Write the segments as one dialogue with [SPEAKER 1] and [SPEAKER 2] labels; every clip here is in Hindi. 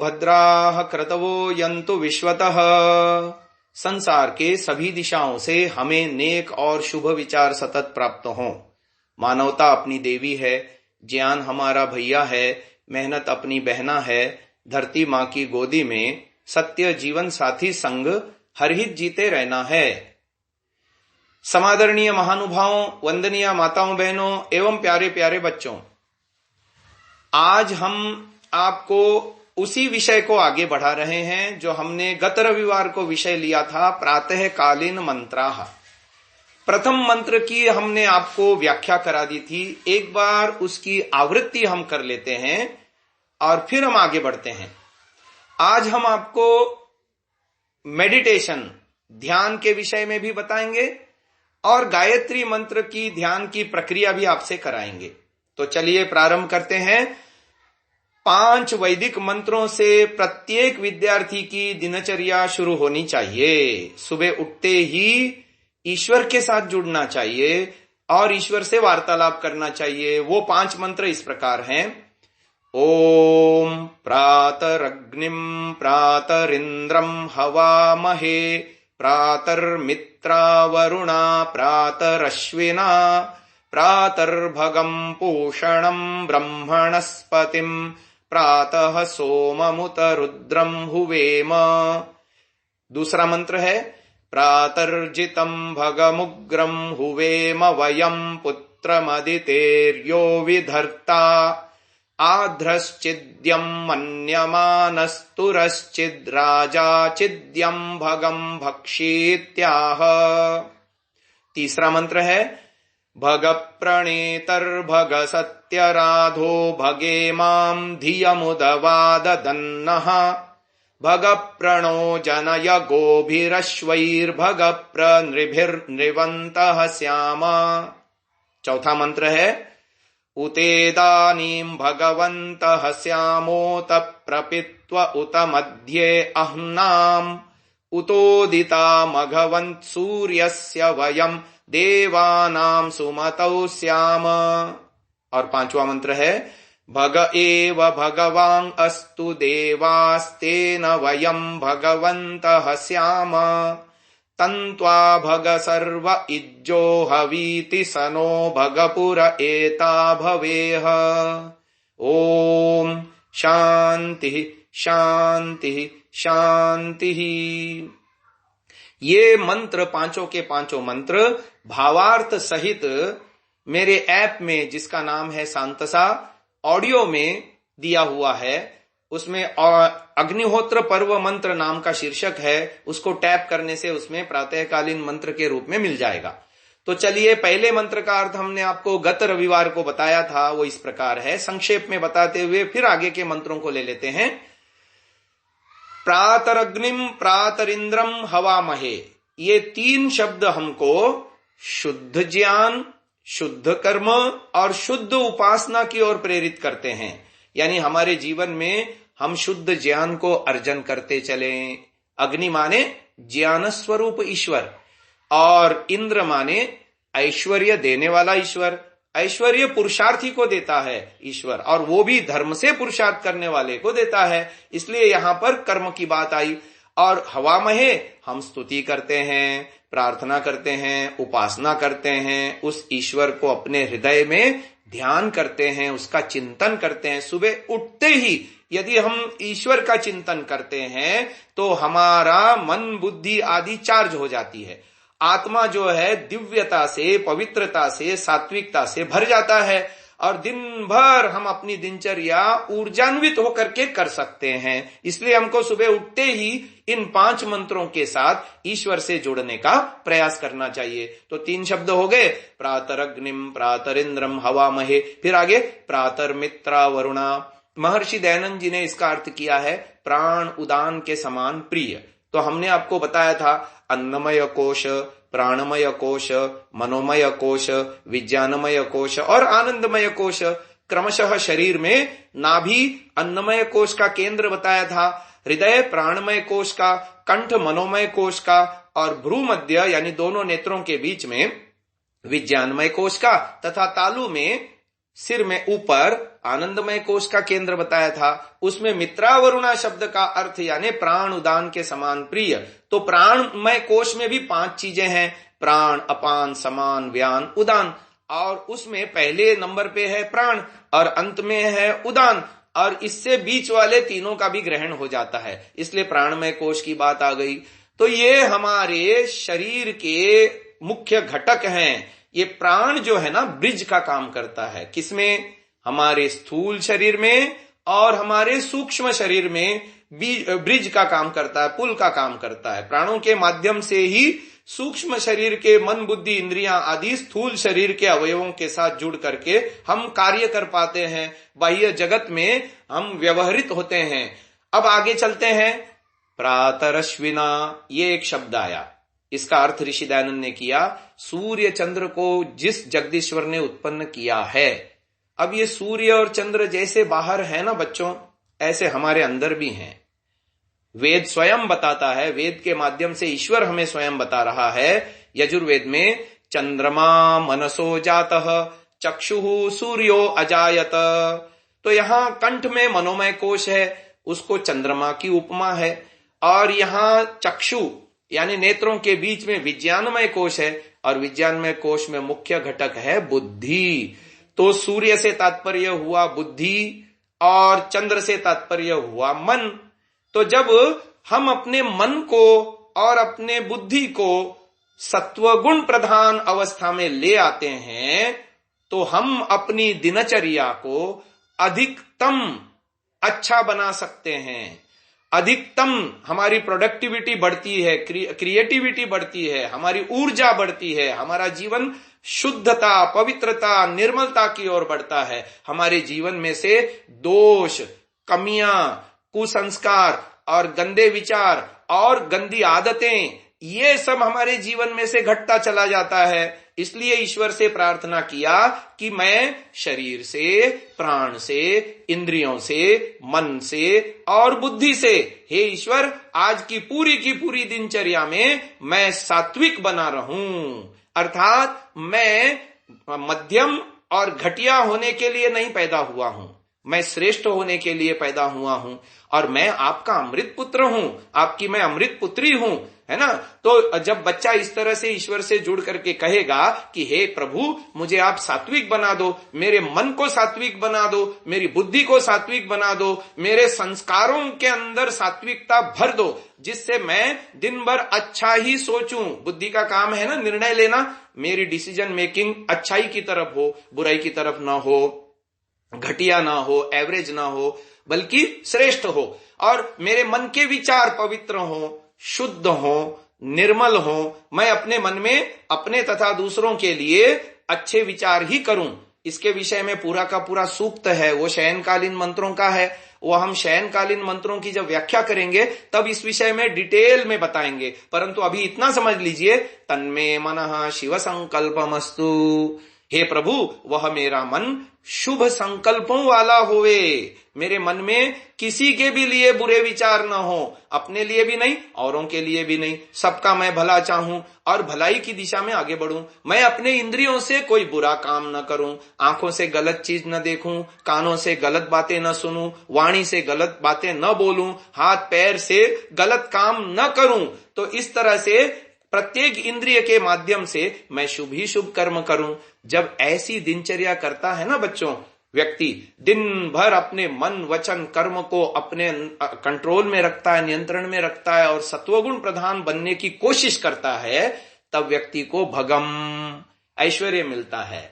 [SPEAKER 1] भद्राः क्रतवो यन्तु विश्वतः। संसार के सभी दिशाओं से हमें नेक और शुभ विचार सतत प्राप्त हों। मानवता अपनी देवी है, ज्ञान हमारा भैया है, मेहनत अपनी बहना है, धरती माँ की गोदी में सत्य जीवन साथी संग हरहित जीते रहना है। समादरणीय महानुभावों, वंदनीय माताओं बहनों एवं प्यारे प्यारे बच्चों, आज हम आपको उसी विषय को आगे बढ़ा रहे हैं जो हमने गत रविवार को विषय लिया था, प्रातःकालीन मंत्राः। प्रथम मंत्र की हमने आपको व्याख्या करा दी थी। एक बार उसकी आवृत्ति हम कर लेते हैं और फिर हम आगे बढ़ते हैं। आज हम आपको मेडिटेशन, ध्यान के विषय में भी बताएंगे और गायत्री मंत्र की ध्यान की प्रक्रिया भी आपसे कराएंगे। तो चलिए प्रारंभ करते हैं। 5 वैदिक मंत्रों से प्रत्येक विद्यार्थी की दिनचर्या शुरू होनी चाहिए। सुबह उठते ही ईश्वर के साथ जुड़ना चाहिए और ईश्वर से वार्तालाप करना चाहिए। वो 5 मंत्र इस प्रकार हैं। ओम प्रातरग्निम प्रातरिंद्रम हवामहे, प्रातर्मित्रा वरुणा प्रातरश्विना, प्रातर्भगम पूषणम ब्रह्मणस्पतिम, प्रातः सोममुत रुद्रम हुवेम। दूसरा मंत्र है प्रातर्जितम भगमुग्रम हुवेम वयम पुत्रमदितेर्यो विधर्ता, आध्रश्चिद्यम मन्यमानस्तुरश्चिद्राजा चिद्यम भगम भक्षीत्याह। तीसरा मंत्र है भग प्रणेतर्भग सत्यराधो भगे मां धियमुदवाददन्नः, भग प्रणो जनय गोभिरश्वैर्भग प्रनृभिर्नृवन्तः स्याम। चौथा मंत्र है उतेदानीं भगवन्तः स्यामोत प्रपित्व उत मध्ये अह्नाम्, उतोदिता मघवन्त सूर्यस्य वयम् देवानां सुमतौ स्याम। और पांचवा मंत्र है भग एव भगवान् अस्तु देवास्तेन वयम् भगवन्तः स्याम, तन्त्वा भग सर्व इज्जो हवीति सनो भगपुर एता भवेह। ओम शांति शांति शांति। ये मंत्र, पांचों के पांचों मंत्र भावार्थ सहित मेरे ऐप में, जिसका नाम है सांतसा, ऑडियो में दिया हुआ है। उसमें अग्निहोत्र पर्व मंत्र नाम का शीर्षक है। उसको टैप करने से उसमें प्रातःकालीन मंत्र के रूप में मिल जाएगा। तो चलिए, पहले मंत्र का अर्थ हमने आपको गत रविवार को बताया था, वो इस प्रकार है। संक्षेप में बताते हुए फिर आगे के मंत्रों को ले लेते हैं। प्रातरग्निम प्रातरिंद्रम हवामहे, ये 3 शब्द हमको शुद्ध ज्ञान, शुद्ध कर्म और शुद्ध उपासना की ओर प्रेरित करते हैं। यानी हमारे जीवन में हम शुद्ध ज्ञान को अर्जन करते चलें। अग्नि माने ज्ञान स्वरूप ईश्वर और इंद्र माने ऐश्वर्य देने वाला ईश्वर। ऐश्वर्य पुरुषार्थी को देता है ईश्वर, और वो भी धर्म से पुरुषार्थ करने वाले को देता है। इसलिए यहां पर कर्म की बात आई। और हवामहे, हम स्तुति करते हैं, प्रार्थना करते हैं, उपासना करते हैं, उस ईश्वर को अपने हृदय में ध्यान करते हैं, उसका चिंतन करते हैं। सुबह उठते ही यदि हम ईश्वर का चिंतन करते हैं तो हमारा मन बुद्धि आदि चार्ज हो जाती है। आत्मा जो है दिव्यता से, पवित्रता से, सात्विकता से भर जाता है और दिन भर हम अपनी दिनचर्या ऊर्जान्वित होकर के कर सकते हैं। इसलिए हमको सुबह उठते ही इन 5 मंत्रों के साथ ईश्वर से जुड़ने का प्रयास करना चाहिए। तो 3 शब्द हो गए, प्रातरग्निम प्रातरिंद्रम हवामहे। फिर आगे प्रातर्मित्रा वरुणा। महर्षि दयानंद जी ने इसका अर्थ किया है प्राण उदान के समान प्रिय। तो हमने आपको बताया था अन्नमय कोश, प्राणमय कोश, मनोमय कोश, विज्ञानमय कोश और आनंदमय कोश। क्रमशः शरीर में नाभि अन्नमय कोश का केंद्र बताया था, हृदय प्राणमय कोश का, कंठ मनोमय कोश का और भ्रू मध्य यानी दोनों नेत्रों के बीच में विज्ञानमय कोश का, तथा तालु में सिर में ऊपर आनंदमय कोश का केंद्र बताया था, उसमें मित्रावरुणा शब्द का अर्थ यानी प्राण उदान के समान प्रिय। तो प्राणमय कोश में भी 5 चीजें हैं, प्राण, अपान, समान, व्यान, उदान, और उसमें पहले नंबर पे है प्राण और अंत में है उदान, और इससे बीच वाले तीनों का भी ग्रहण हो जाता है, इसलिए प्राणमय कोश की बात आ गई। तो ये हमारे शरीर के मुख्य घटक हैं। ये प्राण जो है ना ब्रिज का काम करता है, किसमें? हमारे स्थूल शरीर में और हमारे सूक्ष्म शरीर में ब्रिज का काम करता है, पुल का काम करता है। प्राणों के माध्यम से ही सूक्ष्म शरीर के मन, बुद्धि, इंद्रियां आदि स्थूल शरीर के अवयवों के साथ जुड़ करके हम कार्य कर पाते हैं, बाह्य जगत में हम व्यवहरित होते हैं। अब आगे चलते हैं। प्रातरश्विना, ये एक शब्द आया, इसका अर्थ ऋषि दयानंद ने किया, सूर्य चंद्र को जिस जगदीश्वर ने उत्पन्न किया है। अब ये सूर्य और चंद्र जैसे बाहर है ना बच्चों, ऐसे हमारे अंदर भी हैं। वेद स्वयं बताता है, वेद के माध्यम से ईश्वर हमें स्वयं बता रहा है। यजुर्वेद में चंद्रमा मनसो जातः चक्षुः सूर्यो अजायत, तो यहां कंठ में मनोमय कोश है, उसको चंद्रमा की उपमा है, और यहां चक्षु यानी नेत्रों के बीच में विज्ञानमय कोश है, और विज्ञानमय कोश में मुख्य घटक है बुद्धि। तो सूर्य से तात्पर्य हुआ बुद्धि और चंद्र से तात्पर्य हुआ मन। तो जब हम अपने मन को और अपने बुद्धि को सत्वगुण प्रधान अवस्था में ले आते हैं, तो हम अपनी दिनचर्या को अधिकतम अच्छा बना सकते हैं, अधिकतम हमारी प्रोडक्टिविटी बढ़ती है, क्रिएटिविटी बढ़ती है, हमारी ऊर्जा बढ़ती है, हमारा जीवन शुद्धता, पवित्रता, निर्मलता की ओर बढ़ता है। हमारे जीवन में से दोष, कमियां, कुसंस्कार और गंदे विचार और गंदी आदतें, ये सब हमारे जीवन में से घटता चला जाता है। इसलिए ईश्वर से प्रार्थना किया कि मैं शरीर से, प्राण से, इंद्रियों से, मन से और बुद्धि से, हे ईश्वर, आज की पूरी दिनचर्या में मैं सात्विक बना रहूं। अर्थात मैं मध्यम और घटिया होने के लिए नहीं पैदा हुआ हूं, मैं श्रेष्ठ होने के लिए पैदा हुआ हूं, और मैं आपका अमृत पुत्र हूं, आपकी मैं अमृत पुत्री हूं, है ना। तो जब बच्चा इस तरह से ईश्वर से जुड़ करके कहेगा कि हे प्रभु, मुझे आप सात्विक बना दो, मेरे मन को सात्विक बना दो, मेरी बुद्धि को सात्विक बना दो, मेरे संस्कारों के अंदर सात्विकता भर दो, जिससे मैं दिन भर अच्छा ही सोचूं। बुद्धि का काम है ना निर्णय लेना, मेरी डिसीजन मेकिंग अच्छाई की तरफ हो, बुराई की तरफ ना हो, घटिया ना हो, एवरेज ना हो, बल्कि श्रेष्ठ हो, और मेरे मन के विचार पवित्र हो, शुद्ध हो, निर्मल हो, मैं अपने मन में अपने तथा दूसरों के लिए अच्छे विचार ही करूं। इसके विषय में पूरा का पूरा सूक्त है, वो शयनकालीन मंत्रों का है, वो हम शयनकालीन मंत्रों की जब व्याख्या करेंगे तब इस विषय में डिटेल में बताएंगे। परंतु अभी इतना समझ लीजिए, तन्मे मनः शिव संकल्पमस्तु, हे प्रभु, वह मेरा मन शुभ संकल्पों वाला होवे, मेरे मन में किसी के भी लिए बुरे विचार न हो, अपने लिए भी नहीं, औरों के लिए भी नहीं, सबका मैं भला चाहूं और भलाई की दिशा में आगे बढ़ूं। मैं अपने इंद्रियों से कोई बुरा काम न करूं, आंखों से गलत चीज न देखूं, कानों से गलत बातें न सुनूं, वाणी से गलत बातें न बोलूं, हाथ पैर से गलत काम न करूं। तो इस तरह से प्रत्येक इंद्रिय के माध्यम से मैं शुभ ही शुभ कर्म करूं। जब ऐसी दिनचर्या करता है ना बच्चों, व्यक्ति दिन भर अपने मन, वचन, कर्म को अपने कंट्रोल में रखता है, नियंत्रण में रखता है और सत्वगुण प्रधान बनने की कोशिश करता है, तब व्यक्ति को भगम ऐश्वर्य मिलता है।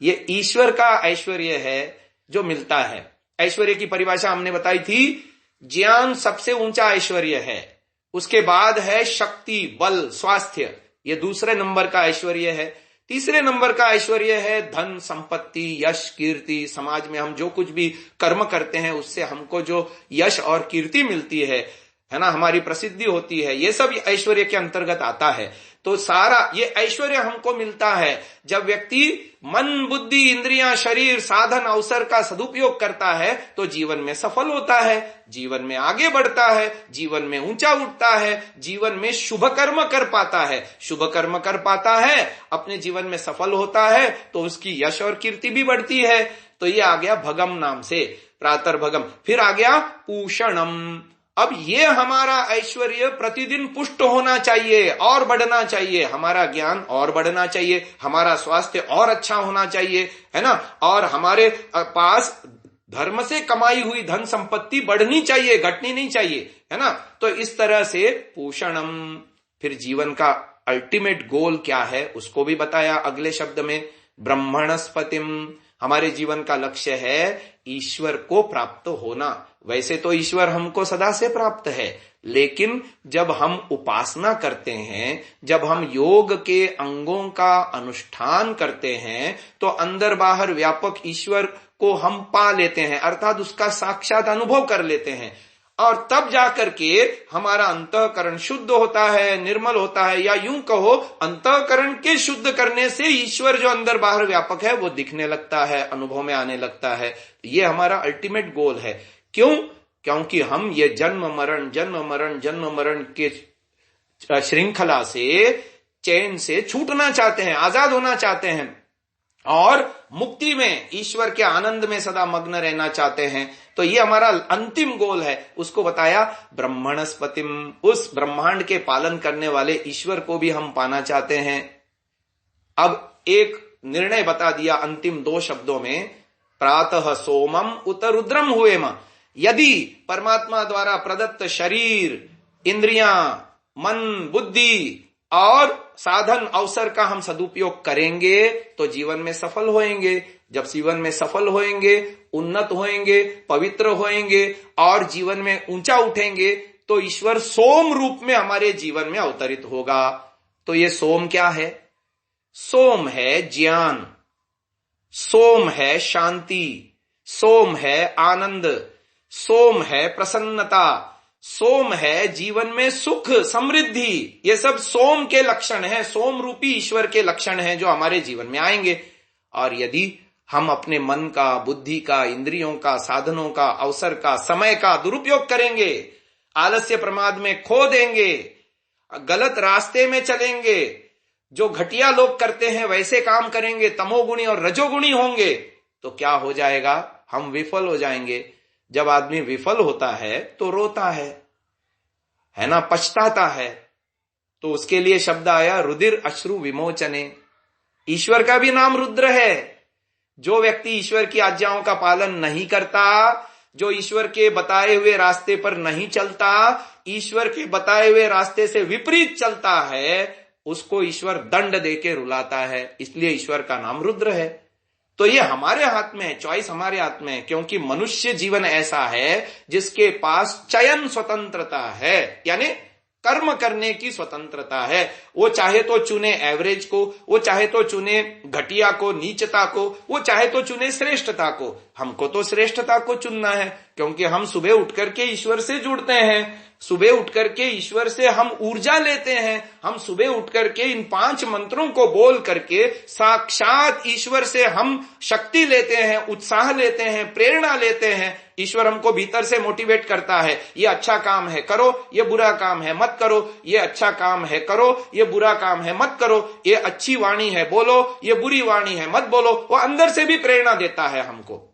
[SPEAKER 1] ये ईश्वर का ऐश्वर्य है जो मिलता है। ऐश्वर्य की परिभाषा हमने बताई थी, ज्ञान सबसे ऊंचा ऐश्वर्य है, उसके बाद है शक्ति, बल, स्वास्थ्य, ये दूसरे नंबर का ऐश्वर्य है। तीसरे नंबर का ऐश्वर्य है धन, संपत्ति, यश, कीर्ति। समाज में हम जो कुछ भी कर्म करते हैं उससे हमको जो यश और कीर्ति मिलती है ना, हमारी प्रसिद्धि होती है, ये सब ऐश्वर्य के अंतर्गत आता है। तो सारा ये ऐश्वर्य हमको मिलता है जब व्यक्ति मन, बुद्धि, इंद्रियां, शरीर, साधन, अवसर का सदुपयोग करता है, तो जीवन में सफल होता है, जीवन में आगे बढ़ता है, जीवन में ऊंचा उठता है, जीवन में शुभ कर्म कर पाता है। शुभ कर्म कर पाता है, अपने जीवन में सफल होता है, तो उसकी यश और कीर्ति भी बढ़ती है। तो ये आ गया भगम नाम से, प्रातर्भगम। फिर आ गया पूषणम। अब ये हमारा ऐश्वर्य प्रतिदिन पुष्ट होना चाहिए और बढ़ना चाहिए, हमारा ज्ञान और बढ़ना चाहिए, हमारा स्वास्थ्य और अच्छा होना चाहिए, है ना, और हमारे पास धर्म से कमाई हुई धन संपत्ति बढ़नी चाहिए, घटनी नहीं चाहिए, है ना। तो इस तरह से पूषणम। फिर जीवन का अल्टीमेट गोल क्या है उसको भी बताया अगले शब्द में, ब्रह्मणस्पतिम। हमारे जीवन का लक्ष्य है ईश्वर को प्राप्त होना। वैसे तो ईश्वर हमको सदा से प्राप्त है, लेकिन जब हम उपासना करते हैं, जब हम योग के अंगों का अनुष्ठान करते हैं, तो अंदर बाहर व्यापक ईश्वर को हम पा लेते हैं, अर्थात उसका साक्षात अनुभव कर लेते हैं। और तब जाकर के हमारा अंतःकरण शुद्ध होता है, निर्मल होता है, या यूं कहो अंतःकरण के शुद्ध करने से ईश्वर जो अंदर बाहर व्यापक है वो दिखने लगता है, अनुभव में आने लगता है। ये हमारा अल्टीमेट गोल है। क्यों? क्योंकि हम ये जन्म मरण के श्रृंखला से, चैन से छूटना चाहते हैं, आजाद होना चाहते हैं और मुक्ति में, ईश्वर के आनंद में सदा मग्न रहना चाहते हैं। तो ये हमारा अंतिम गोल है। उसको बताया ब्रह्मणस्पतिम। उस ब्रह्मांड के पालन करने वाले ईश्वर को भी हम पाना चाहते हैं। अब एक निर्णय बता दिया अंतिम 2 शब्दों में, प्रातः सोमम उत रुद्रम हुएम। यदि परमात्मा द्वारा प्रदत्त शरीर, इंद्रियां, मन, बुद्धि और साधन अवसर का हम सदुपयोग करेंगे तो जीवन में सफल होएंगे। जब जीवन में सफल होएंगे, उन्नत होएंगे, पवित्र होएंगे और जीवन में ऊंचा उठेंगे, तो ईश्वर सोम रूप में हमारे जीवन में अवतरित होगा। तो ये सोम क्या है? सोम है ज्ञान, सोम है शांति, सोम है आनंद, सोम है प्रसन्नता, सोम है जीवन में सुख, समृद्धि। ये सब सोम के लक्षण हैं, सोम रूपी ईश्वर के लक्षण हैं जो हमारे जीवन में आएंगे। और यदि हम अपने मन का, बुद्धि का, इंद्रियों का, साधनों का, अवसर का, समय का दुरुपयोग करेंगे, आलस्य प्रमाद में खो देंगे, गलत रास्ते में चलेंगे, जो घटिया लोग करते हैं वैसे काम करेंगे, तमोगुणी और रजोगुणी होंगे, तो क्या हो जाएगा? हम विफल हो जाएंगे। जब आदमी विफल होता है तो रोता है ना, पछताता है। तो उसके लिए शब्द आया रुधिर अश्रु विमोचने। ईश्वर का भी नाम रुद्र है। जो व्यक्ति ईश्वर की आज्ञाओं का पालन नहीं करता, जो ईश्वर के बताए हुए रास्ते पर नहीं चलता, ईश्वर के बताए हुए रास्ते से विपरीत चलता है, उसको ईश्वर दंड देके रुलाता है। इसलिए ईश्वर का नाम रुद्र है। तो ये हमारे हाथ में है, चॉइस हमारे हाथ में है, क्योंकि मनुष्य जीवन ऐसा है जिसके पास चयन स्वतंत्रता है, यानी कर्म करने की स्वतंत्रता है। वो चाहे तो चुने एवरेज को, वो चाहे तो चुने घटिया को, नीचता को, वो चाहे तो चुने श्रेष्ठता को। हमको तो श्रेष्ठता को चुनना है, क्योंकि हम सुबह उठकर के ईश्वर से जुड़ते हैं, सुबह उठकर के ईश्वर से हम ऊर्जा लेते हैं। हम सुबह उठकर के इन 5 मंत्रों को बोल करके साक्षात ईश्वर से हम शक्ति लेते हैं, उत्साह लेते हैं, प्रेरणा लेते हैं। ईश्वर हमको भीतर से मोटिवेट करता है, ये अच्छा काम है करो, ये बुरा काम है मत करो, ये अच्छा काम है करो, ये बुरा काम है मत करो, ये अच्छी वाणी है बोलो, ये बुरी वाणी है मत बोलो। वो अंदर से भी प्रेरणा देता है हमको।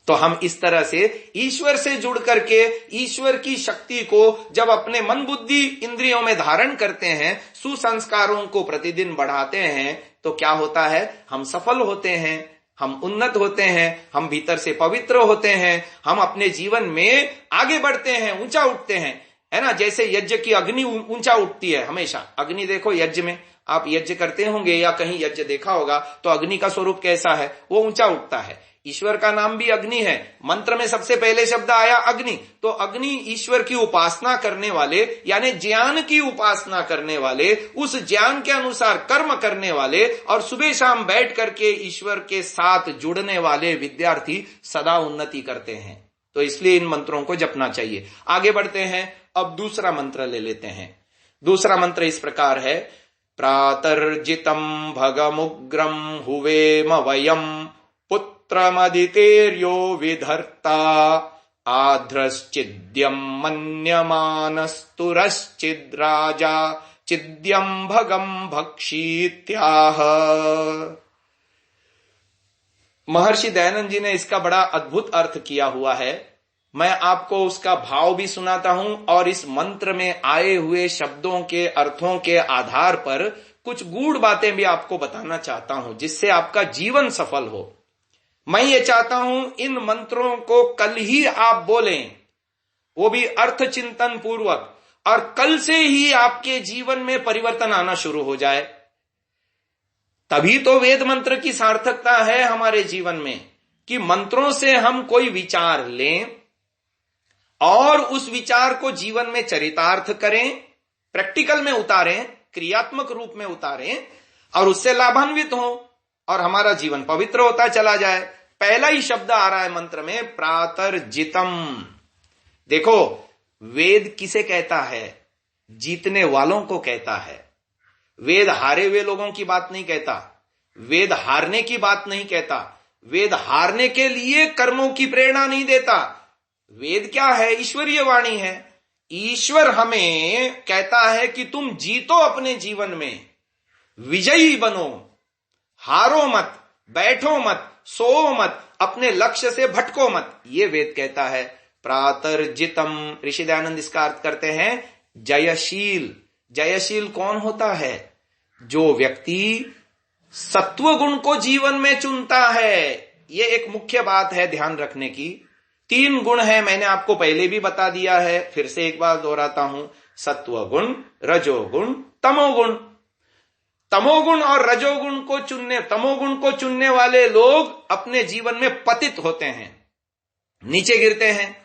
[SPEAKER 1] तो हम इस तरह से ईश्वर से जुड़ करके ईश्वर की शक्ति को जब अपने मन बुद्धि इंद्रियों में धारण करते हैं, सुसंस्कारों को प्रतिदिन बढ़ाते हैं, तो क्या होता है? हम सफल होते हैं, हम उन्नत होते हैं, हम भीतर से पवित्र होते हैं, हम अपने जीवन में आगे बढ़ते हैं, ऊंचा उठते हैं, है ना। जैसे यज्ञ की अग्नि ऊंचा उठती है हमेशा। अग्नि देखो, यज्ञ में आप यज्ञ करते होंगे या कहीं यज्ञ देखा होगा, तो अग्नि का स्वरूप कैसा है? वो ऊंचा उठता है। ईश्वर का नाम भी अग्नि है। मंत्र में सबसे पहले शब्द आया अग्नि। तो अग्नि ईश्वर की उपासना करने वाले, यानी ज्ञान की उपासना करने वाले, उस ज्ञान के अनुसार कर्म करने वाले और सुबह शाम बैठ करके ईश्वर के साथ जुड़ने वाले विद्यार्थी सदा उन्नति करते हैं। तो इसलिए इन मंत्रों को जपना चाहिए। आगे बढ़ते हैं, अब दूसरा मंत्र ले लेते हैं। दूसरा मंत्र इस प्रकार है, प्रातर्जितम भगमुग्रम हुवेम वयम पुत्रमदितेर्यो विधर्ता आध्रश्चिद्यम मन्यमानस्तुरश्चिद्राजा चिद्यम भगम भक्षीत्याह। महर्षि दयानंद जी ने इसका बड़ा अद्भुत अर्थ किया हुआ है। मैं आपको उसका भाव भी सुनाता हूं और इस मंत्र में आए हुए शब्दों के अर्थों के आधार पर कुछ गूढ़ बातें भी आपको बताना चाहता हूं, जिससे आपका जीवन सफल हो। मैं ये चाहता हूं इन मंत्रों को कल ही आप बोलें, वो भी अर्थ चिंतन पूर्वक, और कल से ही आपके जीवन में परिवर्तन आना शुरू हो जाए। तभी तो वेद मंत्र की सार्थकता है हमारे जीवन में, कि मंत्रों से हम कोई विचार लें और उस विचार को जीवन में चरितार्थ करें, प्रैक्टिकल में उतारें, क्रियात्मक रूप में उतारें और उससे लाभान्वित हों और हमारा जीवन पवित्र होता चला जाए। पहला ही शब्द आ रहा है मंत्र में, प्रातर्जितम। देखो, वेद किसे कहता है? जीतने वालों को कहता है। वेद हारे हुए लोगों की बात नहीं कहता, वेद हारने की बात नहीं कहता, वेद हारने के लिए कर्मों की प्रेरणा नहीं देता। वेद क्या है? ईश्वरीय वाणी है। ईश्वर हमें कहता है कि तुम जीतो अपने जीवन में, विजयी बनो, हारो मत, बैठो मत, सो मत, अपने लक्ष्य से भटको मत। ये वेद कहता है। प्रातर्जितम, ऋषि दयानंद इसका अर्थ करते हैं जयशील। जयशील कौन होता है? जो व्यक्ति सत्व गुण को जीवन में चुनता है। ये एक मुख्य बात है ध्यान रखने की। 3 गुण है, मैंने आपको पहले भी बता दिया है, फिर से एक बार दोहराता हूं। सत्व गुण, रजोगुण, तमोगुण। तमोगुण और रजोगुण को चुनने, तमोगुण को चुनने वाले लोग अपने जीवन में पतित होते हैं, नीचे गिरते हैं।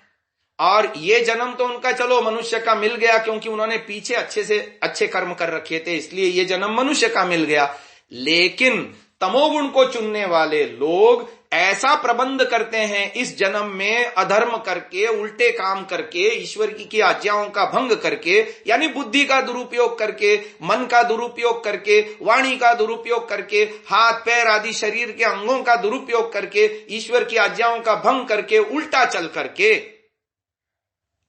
[SPEAKER 1] और ये जन्म तो उनका चलो मनुष्य का मिल गया, क्योंकि उन्होंने पीछे अच्छे से अच्छे कर्म कर रखे थे, इसलिए ये जन्म मनुष्य का मिल गया। लेकिन तमोगुण को चुनने वाले लोग ऐसा प्रबंध करते हैं इस जन्म में, अधर्म करके, उल्टे काम करके, ईश्वर की आज्ञाओं का भंग करके, यानी बुद्धि का दुरुपयोग करके, मन का दुरुपयोग करके, वाणी का दुरुपयोग करके, हाथ पैर आदि शरीर के अंगों का दुरुपयोग करके, ईश्वर की आज्ञाओं का भंग करके, उल्टा चल करके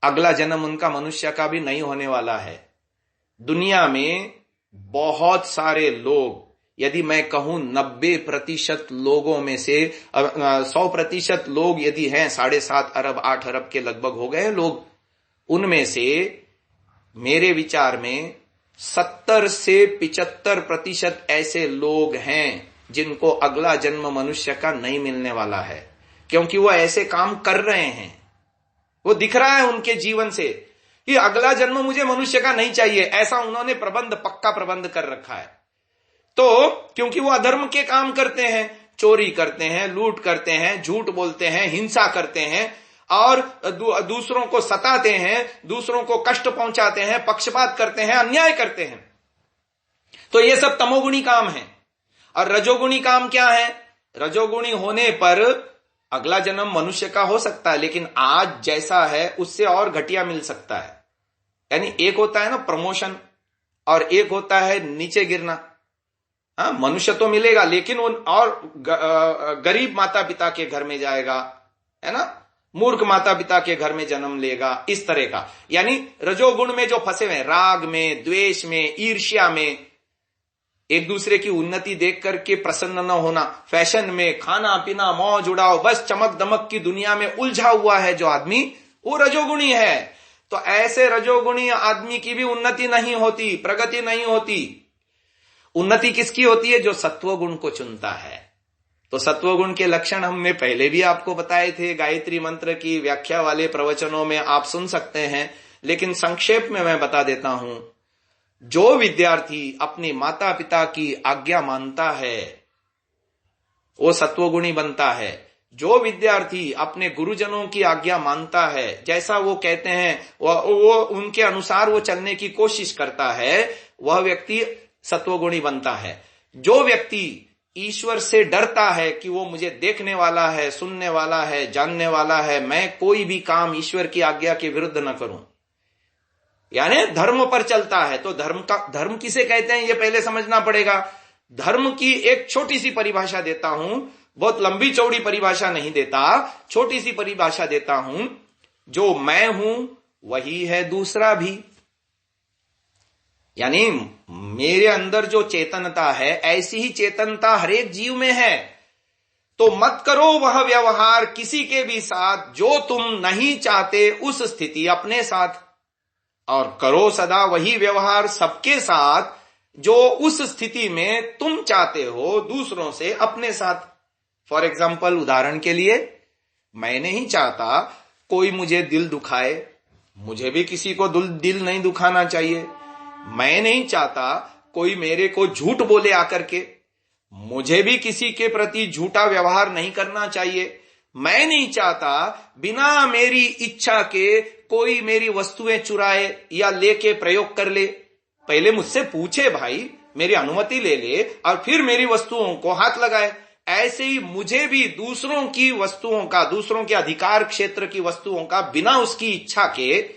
[SPEAKER 1] अगला जन्म उनका मनुष्य का भी नहीं होने वाला है। दुनिया में बहुत सारे लोग, यदि मैं कहूं 90% लोगों में से 100% लोग यदि हैं, 7.5 अरब 8 अरब के लगभग हो गए लोग, उनमें से मेरे विचार में 70 से 75% ऐसे लोग हैं जिनको अगला जन्म मनुष्य का नहीं मिलने वाला है, क्योंकि वो ऐसे काम कर रहे हैं। वो दिख रहा है उनके जीवन से कि अगला जन्म मुझे मनुष्य का नहीं चाहिए, ऐसा उन्होंने पक्का प्रबंध कर रखा है। तो क्योंकि वो अधर्म के काम करते हैं, चोरी करते हैं, लूट करते हैं, झूठ बोलते हैं, हिंसा करते हैं और दूसरों को सताते हैं, दूसरों को कष्ट पहुंचाते हैं, पक्षपात करते हैं, अन्याय करते हैं, तो ये सब तमोगुणी काम है। और रजोगुणी काम क्या है? रजोगुणी होने पर अगला जन्म मनुष्य का हो सकता है, लेकिन आज जैसा है उससे और घटिया मिल सकता है। यानी एक होता है ना प्रमोशन, और एक होता है नीचे गिरना। हाँ, मनुष्य तो मिलेगा, लेकिन वो और गरीब माता पिता के घर में जाएगा, है ना, मूर्ख माता पिता के घर में जन्म लेगा, इस तरह का। यानी रजोगुण में जो फंसे हुए, राग में, द्वेष में, ईर्ष्या में, एक दूसरे की उन्नति देख करके प्रसन्न न होना, फैशन में, खाना पीना, मौज उड़ाओ, बस चमक दमक की दुनिया में उलझा हुआ है जो आदमी, वो रजोगुणी है। तो ऐसे रजोगुणी आदमी की भी उन्नति नहीं होती, प्रगति नहीं होती। उन्नति किसकी होती है? जो सत्वगुण को चुनता है। तो सत्वगुण के लक्षण हमने पहले भी आपको बताए थे, गायत्री मंत्र की व्याख्या वाले प्रवचनों में आप सुन सकते हैं, लेकिन संक्षेप में मैं बता देता हूं। जो विद्यार्थी अपनी माता पिता की आज्ञा मानता है वो सत्वगुणी बनता है। जो विद्यार्थी अपने गुरुजनों की आज्ञा मानता है, जैसा वो कहते हैं वो उनके अनुसार वो चलने की कोशिश करता है, वह व्यक्ति सत्वगुणी बनता है। जो व्यक्ति ईश्वर से डरता है कि वो मुझे देखने वाला है, सुनने वाला है, जानने वाला है, मैं कोई भी काम ईश्वर की आज्ञा के विरुद्ध न करूं, यानी धर्म पर चलता है। तो धर्म किसे कहते हैं ये पहले समझना पड़ेगा। धर्म की एक छोटी सी परिभाषा देता हूं, बहुत लंबी चौड़ी परिभाषा नहीं देता, छोटी सी परिभाषा देता हूं। जो मैं हूं वही है दूसरा भी, यानी मेरे अंदर जो चेतनता है ऐसी ही चेतनता हर एक जीव में है। तो मत करो वह व्यवहार किसी के भी साथ जो तुम नहीं चाहते उस स्थिति अपने साथ, और करो सदा वही व्यवहार सबके साथ जो उस स्थिति में तुम चाहते हो दूसरों से अपने साथ। फॉर एग्जाम्पल, उदाहरण के लिए, मैं नहीं चाहता कोई मुझे दिल दुखाए, मुझे भी किसी को दिल नहीं दुखाना चाहिए। मैं नहीं चाहता कोई मेरे को झूठ बोले आकर के, मुझे भी किसी के प्रति झूठा व्यवहार नहीं करना चाहिए। मैं नहीं चाहता बिना मेरी इच्छा के कोई मेरी वस्तुएं चुराए या लेके प्रयोग कर ले। पहले मुझसे पूछे भाई, मेरी अनुमति ले ले और फिर मेरी वस्तुओं को हाथ लगाए। ऐसे ही मुझे भी दूसरों की वस्तुओं का, दूसरों के अधिकार क्षेत्र की वस्तुओं का बिना उसकी इच्छा के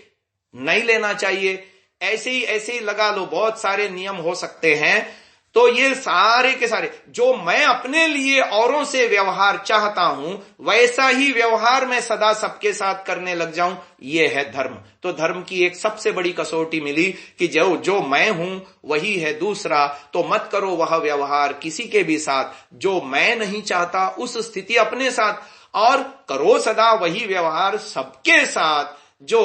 [SPEAKER 1] नहीं लेना चाहिए। ऐसे ही लगा लो, बहुत सारे नियम हो सकते हैं। तो ये सारे के सारे जो मैं अपने लिए औरों से व्यवहार चाहता हूं, वैसा ही व्यवहार मैं सदा सबके साथ करने लग जाऊं, ये है धर्म। तो धर्म की एक सबसे बड़ी कसौटी मिली कि जो मैं हूं वही है दूसरा। तो मत करो वह व्यवहार किसी के भी साथ जो मैं नहीं चाहता उस स्थिति अपने साथ, और करो सदा वही व्यवहार सबके साथ जो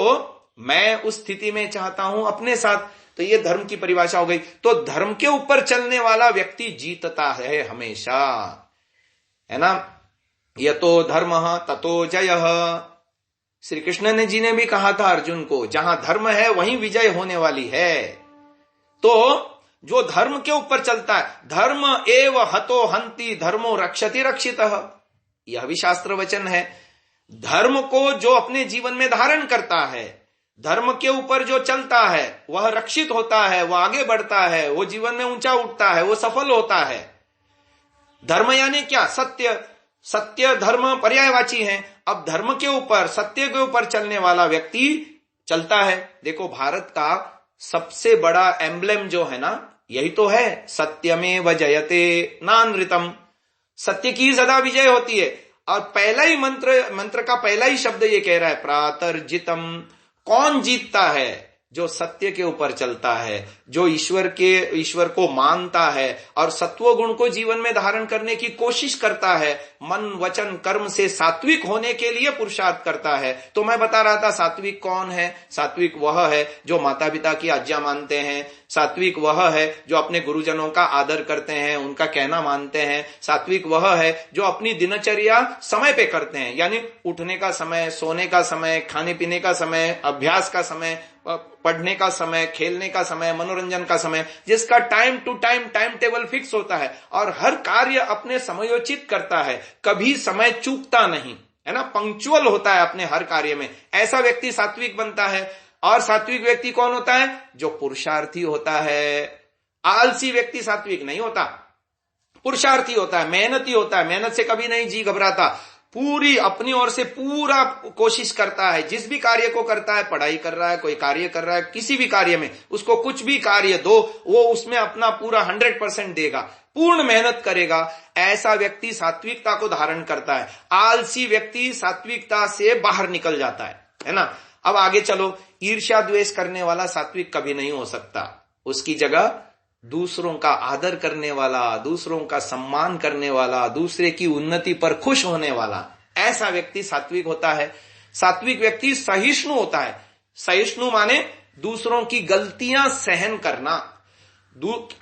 [SPEAKER 1] मैं उस स्थिति में चाहता हूं अपने साथ। तो ये धर्म की परिभाषा हो गई। तो धर्म के ऊपर चलने वाला व्यक्ति जीतता है हमेशा, है ना। यतो धर्मः ततो जयः। श्री कृष्ण ने जी ने भी कहा था अर्जुन को, जहां धर्म है वहीं विजय होने वाली है। तो जो धर्म के ऊपर चलता है, धर्म एव हतो हंति धर्मो रक्षति रक्षितः, यह भी शास्त्र वचन है। धर्म को जो अपने जीवन में धारण करता है, धर्म के ऊपर जो चलता है, वह रक्षित होता है, वह आगे बढ़ता है, वो जीवन में ऊंचा उठता है, वो सफल होता है। धर्म यानी क्या? सत्य। सत्य धर्म पर्यायवाची है। अब धर्म के ऊपर, सत्य के ऊपर चलने वाला व्यक्ति चलता है। देखो, भारत का सबसे बड़ा एम्ब्लेम जो है ना, यही तो है, सत्यमेव जयते नानृतम। सत्य की सदा विजय होती है। और पहला ही मंत्र का पहला ही शब्द ये कह रहा है, प्रातर्जितम। कौन जीतता है? जो सत्य के ऊपर चलता है, जो ईश्वर को मानता है और सत्व गुण को जीवन में धारण करने की कोशिश करता है, मन वचन कर्म से सात्विक होने के लिए पुरुषार्थ करता है। तो मैं बता रहा था, सात्विक कौन है? सात्विक वह है जो माता पिता की आज्ञा मानते हैं। सात्विक वह है जो अपने गुरुजनों का आदर करते हैं, उनका कहना मानते हैं। सात्विक वह है जो अपनी दिनचर्या समय पे करते हैं, यानी उठने का समय, सोने का समय, खाने पीने का समय, अभ्यास का समय, पढ़ने का समय, खेलने का समय, मनोरंजन का समय, जिसका time to time time table fix होता है और हर कार्य अपने समयोचित करता है, कभी समय चूकता नहीं, है ना, पंक्चुअल होता है अपने हर कार्य में। ऐसा व्यक्ति सात्विक बनता है। और सात्विक व्यक्ति कौन होता है? जो पुरुषार्थी होता है। आलसी व्यक्ति सात्विक नहीं होता, पुरुषार्थी होता है, मेहनती होता है, मेहनत से कभी नहीं जी घबराता, पूरी अपनी ओर से पूरा कोशिश करता है। जिस भी कार्य को करता है, पढ़ाई कर रहा है, कोई कार्य कर रहा है, किसी भी कार्य में उसको कुछ भी कार्य दो, वो उसमें अपना पूरा 100% देगा, पूर्ण मेहनत करेगा। ऐसा व्यक्ति सात्विकता को धारण करता है। आलसी व्यक्ति सात्विकता से बाहर निकल जाता है ना। अब आगे चलो, ईर्ष्या द्वेष करने वाला सात्विक कभी नहीं हो सकता। उसकी जगह दूसरों का आदर करने वाला, दूसरों का सम्मान करने वाला, दूसरे की उन्नति पर खुश होने वाला, ऐसा व्यक्ति सात्विक होता है। सात्विक व्यक्ति सहिष्णु होता है। सहिष्णु माने दूसरों की गलतियां सहन करना।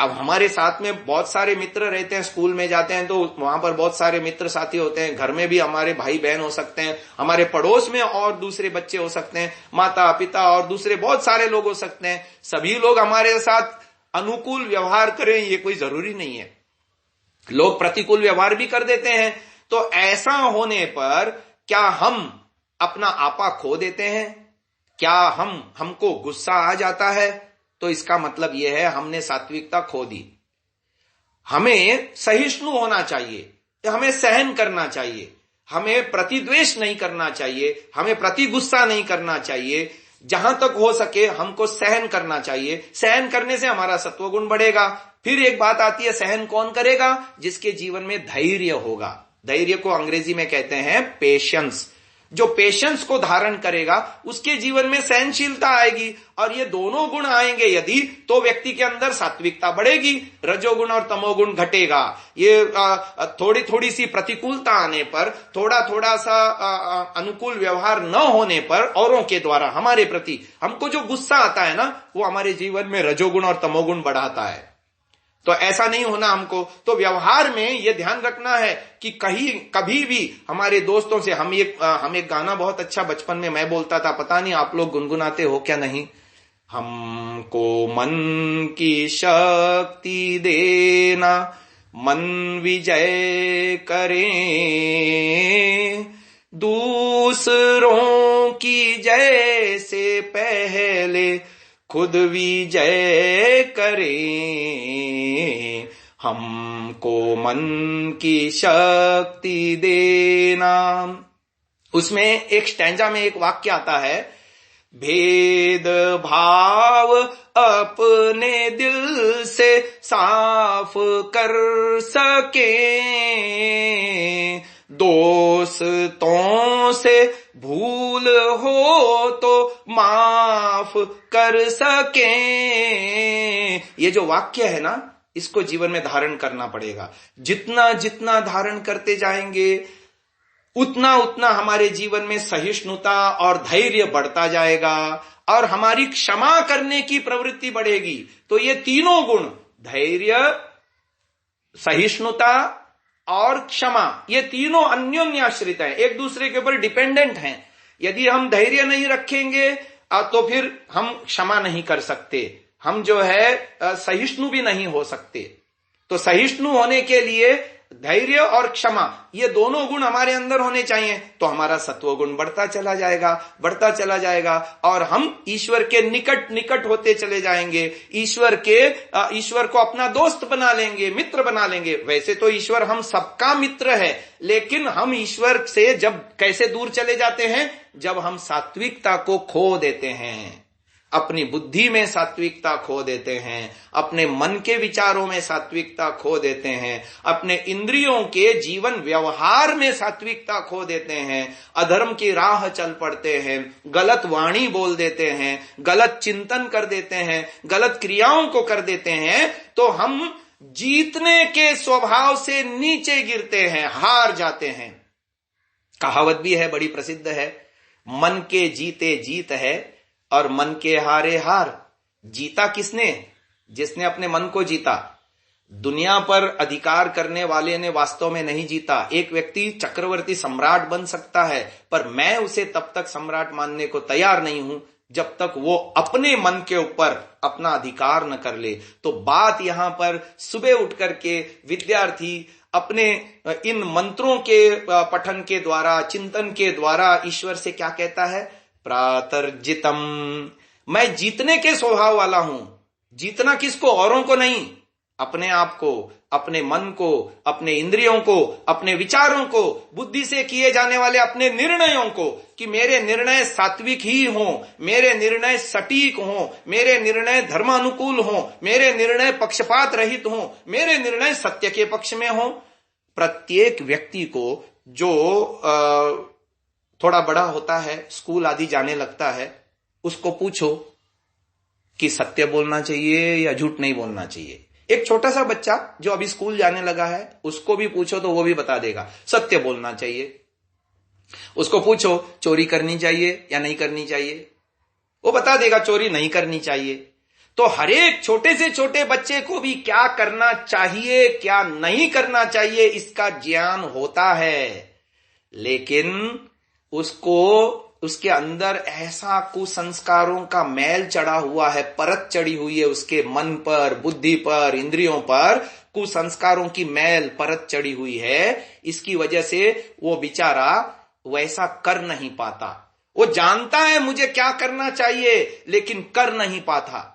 [SPEAKER 1] अब हमारे साथ में बहुत सारे मित्र रहते हैं, स्कूल में जाते हैं तो वहां पर बहुत सारे मित्र साथी होते हैं, घर में भी हमारे भाई बहन हो सकते हैं, हमारे पड़ोस में और दूसरे बच्चे हो सकते हैं, माता पिता और दूसरे बहुत सारे लोग हो सकते हैं। सभी लोग हमारे साथ अनुकूल व्यवहार करें ये कोई जरूरी नहीं है, लोग प्रतिकूल व्यवहार भी कर देते हैं। तो ऐसा होने पर क्या हम अपना आपा खो देते हैं? क्या हमको गुस्सा आ जाता है? तो इसका मतलब यह है हमने सात्विकता खो दी। हमें सहिष्णु होना चाहिए, हमें सहन करना चाहिए, हमें प्रतिद्वेष नहीं करना चाहिए, हमें प्रति गुस्सा नहीं करना चाहिए। जहां तक हो सके हमको सहन करना चाहिए। सहन करने से हमारा सत्वगुण बढ़ेगा। फिर एक बात आती है, सहन कौन करेगा? जिसके जीवन में धैर्य होगा। धैर्य को अंग्रेजी में कहते हैं पेशेंस। जो पेशेंस को धारण करेगा उसके जीवन में सहनशीलता आएगी, और ये दोनों गुण आएंगे यदि, तो व्यक्ति के अंदर सात्विकता बढ़ेगी, रजोगुण और तमोगुण घटेगा। ये थोड़ी थोड़ी सी प्रतिकूलता आने पर, थोड़ा थोड़ा सा अनुकूल व्यवहार न होने पर औरों के द्वारा हमारे प्रति हमको जो गुस्सा आता है ना, वो हमारे जीवन में रजोगुण और तमोगुण बढ़ाता है। तो ऐसा नहीं होना हमको। तो व्यवहार में यह ध्यान रखना है कि कहीं कभी भी हमारे दोस्तों से हम एक गाना बहुत अच्छा बचपन में मैं बोलता था, पता नहीं आप लोग गुनगुनाते हो क्या नहीं। हमको मन की शक्ति देना, मन विजय करें, दूसरों की जय से पहले खुद विजय करें, हमको मन की शक्ति देना। उसमें एक स्टैंजा में एक वाक्य आता है, भेद भाव अपने दिल से साफ कर सके, दोस्तों से भूल हो तो माफ कर सके। ये जो वाक्य है ना, इसको जीवन में धारण करना पड़ेगा। जितना जितना धारण करते जाएंगे उतना उतना हमारे जीवन में सहिष्णुता और धैर्य बढ़ता जाएगा, और हमारी क्षमा करने की प्रवृत्ति बढ़ेगी। तो ये तीनों गुण, धैर्य, सहिष्णुता और क्षमा, ये तीनों अन्योन्याश्रित हैं, एक दूसरे के ऊपर डिपेंडेंट हैं। यदि हम धैर्य नहीं रखेंगे तो फिर हम क्षमा नहीं कर सकते, हम जो है सहिष्णु भी नहीं हो सकते। तो सहिष्णु होने के लिए धैर्य और क्षमा, ये दोनों गुण हमारे अंदर होने चाहिए, तो हमारा सत्वगुण बढ़ता चला जाएगा, और हम ईश्वर के निकट निकट होते चले जाएंगे। ईश्वर को अपना दोस्त बना लेंगे, मित्र बना लेंगे। वैसे तो ईश्वर हम सबका मित्र है, लेकिन हम ईश्वर से जब कैसे दूर चले जाते हैं, जब हम सात्विकता को खो देते हैं, अपनी बुद्धि में सात्विकता खो देते हैं, अपने मन के विचारों में सात्विकता खो देते हैं, अपने इंद्रियों के जीवन व्यवहार में सात्विकता खो देते हैं, अधर्म की राह चल पड़ते हैं, गलत वाणी बोल देते हैं, गलत चिंतन कर देते हैं, गलत क्रियाओं को कर देते हैं, तो हम जीतने के स्वभाव से नीचे गिरते हैं, हार जाते हैं। कहावत भी है, बड़ी प्रसिद्ध है, मन के जीते जीत है और मन के हारे हार। जीता किसने? जिसने अपने मन को जीता। दुनिया पर अधिकार करने वाले ने वास्तव में नहीं जीता। एक व्यक्ति चक्रवर्ती सम्राट बन सकता है, पर मैं उसे तब तक सम्राट मानने को तैयार नहीं हूं जब तक वो अपने मन के ऊपर अपना अधिकार न कर ले। तो बात यहां पर सुबह उठ करके विद्यार्थी अपने इन मंत्रों के पठन के द्वारा, चिंतन के द्वारा ईश्वर से क्या कहता है? प्रातर्जितम, मैं जीतने के स्वभाव वाला हूं। जीतना किसको? औरों को नहीं, अपने आप को, अपने मन को, अपने इंद्रियों को, अपने विचारों को, बुद्धि से किए जाने वाले अपने निर्णयों को, कि मेरे निर्णय सात्विक ही हों, मेरे निर्णय सटीक हों, मेरे निर्णय धर्मानुकूल हों, मेरे निर्णय पक्षपात रहित हों, मेरे निर्णय सत्य के पक्ष में हों। प्रत्येक व्यक्ति को जो थोड़ा बड़ा होता है, स्कूल आदि जाने लगता है, उसको पूछो कि सत्य बोलना चाहिए या झूठ नहीं बोलना चाहिए। एक छोटा सा बच्चा जो अभी स्कूल जाने लगा है, उसको भी पूछो तो वो भी बता देगा सत्य बोलना चाहिए। उसको पूछो चोरी करनी चाहिए या नहीं करनी चाहिए, वो बता देगा चोरी नहीं करनी चाहिए। तो हर एक छोटे से छोटे बच्चे को भी क्या करना चाहिए, क्या नहीं करना चाहिए, इसका ज्ञान होता है। लेकिन उसके अंदर ऐसा कुसंस्कारों का मैल चढ़ा हुआ है, परत चढ़ी हुई है उसके मन पर, बुद्धि पर, इंद्रियों पर कुसंस्कारों की मैल परत चढ़ी हुई है। इसकी वजह से वो बेचारा वैसा कर नहीं पाता। वो जानता है मुझे क्या करना चाहिए, लेकिन कर नहीं पाता।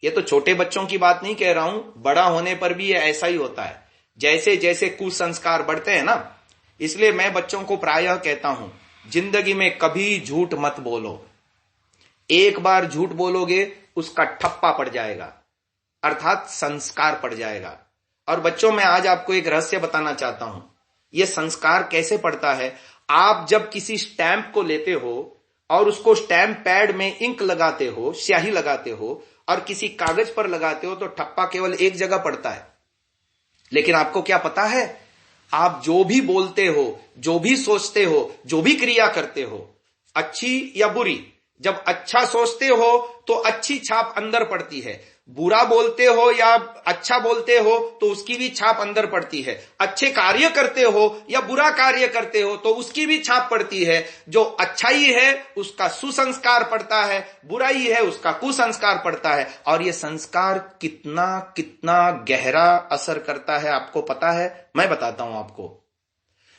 [SPEAKER 1] ये तो छोटे बच्चों की बात नहीं कह रहा हूं, बड़ा होने पर भी ये ऐसा ही होता है। जैसे जैसे कुसंस्कार बढ़ते हैं ना, इसलिए मैं बच्चों को प्रायः कहता हूं, जिंदगी में कभी झूठ मत बोलो। एक बार झूठ बोलोगे उसका ठप्पा पड़ जाएगा, अर्थात संस्कार पड़ जाएगा। और बच्चों, मैं आज आपको एक रहस्य बताना चाहता हूं। यह संस्कार कैसे पड़ता है? आप जब किसी स्टैंप को लेते हो और उसको स्टैंप पैड में इंक लगाते हो, स्याही लगाते हो और किसी कागज पर लगाते हो तो ठप्पा केवल एक जगह पड़ता है। लेकिन आपको क्या पता है, आप जो भी बोलते हो, जो भी सोचते हो, जो भी क्रिया करते हो, अच्छी या बुरी, जब अच्छा सोचते हो तो अच्छी छाप अंदर पड़ती है, बुरा बोलते हो या अच्छा बोलते हो तो उसकी भी छाप अंदर पड़ती है, अच्छे कार्य करते हो या बुरा कार्य करते हो तो उसकी भी छाप पड़ती है। जो अच्छाई है उसका सुसंस्कार पड़ता है, बुराई है उसका कुसंस्कार पड़ता है। और ये संस्कार कितना कितना गहरा असर करता है आपको पता है? मैं बताता हूं आपको।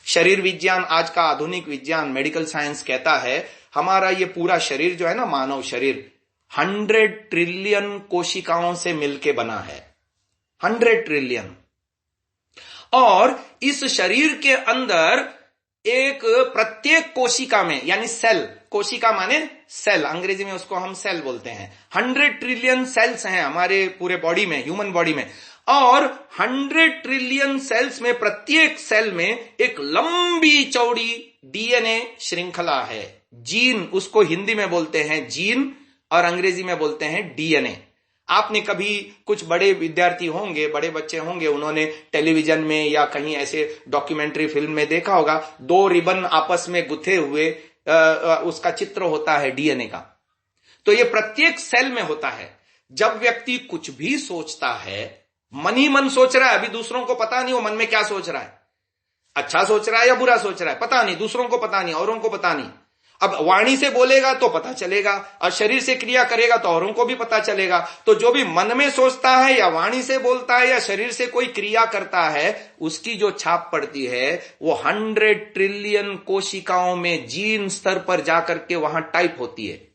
[SPEAKER 1] शरीर विज्ञान, आज का आधुनिक विज्ञान, मेडिकल साइंस कहता है हमारा ये पूरा शरीर जो है ना, मानव शरीर 100 ट्रिलियन कोशिकाओं से मिलके बना है। 100 ट्रिलियन। और इस शरीर के अंदर एक प्रत्येक कोशिका में, यानी सेल, कोशिका माने सेल, अंग्रेजी में उसको हम सेल बोलते हैं। 100 ट्रिलियन सेल्स हैं हमारे पूरे बॉडी में, ह्यूमन बॉडी में। और 100 ट्रिलियन सेल्स में, प्रत्येक सेल में एक लंबी चौड़ी डीएनए श्रृंखला है। जीन, उसको हिंदी में बोलते हैं जीन और अंग्रेजी में बोलते हैं डीएनए। आपने कभी, कुछ बड़े विद्यार्थी होंगे, बड़े बच्चे होंगे, उन्होंने टेलीविजन में या कहीं ऐसे डॉक्यूमेंट्री फिल्म में देखा होगा, 2 रिबन आपस में गुथे हुए उसका चित्र होता है डीएनए का। तो ये प्रत्येक सेल में होता है। जब व्यक्ति कुछ भी सोचता है, मन ही मन सोच रहा है, अभी दूसरों को पता नहीं वो मन में क्या सोच रहा है, अच्छा सोच रहा है या बुरा सोच रहा है, पता नहीं, दूसरों को पता नहीं, औरों को पता नहीं। अब वाणी से बोलेगा तो पता चलेगा, और शरीर से क्रिया करेगा तो औरों को भी पता चलेगा। तो जो भी मन में सोचता है या वाणी से बोलता है या शरीर से कोई क्रिया करता है, उसकी जो छाप पड़ती है वो 100 ट्रिलियन कोशिकाओं में जीन स्तर पर जाकर के वहां टाइप होती है।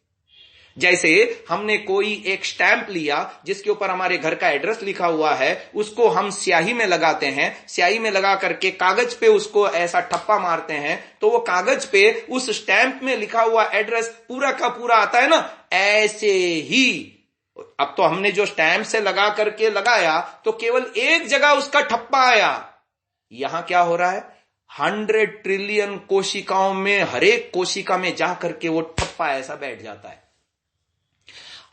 [SPEAKER 1] जैसे हमने कोई एक स्टैंप लिया जिसके ऊपर हमारे घर का एड्रेस लिखा हुआ है, उसको हम स्याही में लगाते हैं, स्याही में लगा करके कागज पे उसको ऐसा ठप्पा मारते हैं तो वो कागज पे उस स्टैंप में लिखा हुआ एड्रेस पूरा का पूरा आता है ना। ऐसे ही अब तो हमने जो स्टैंप से लगा करके लगाया तो केवल एक जगह उसका ठप्पा आया। यहां क्या हो रहा है, 100 ट्रिलियन कोशिकाओं में, हर एक कोशिका में जाकर के वो ठप्पा ऐसा बैठ जाता है।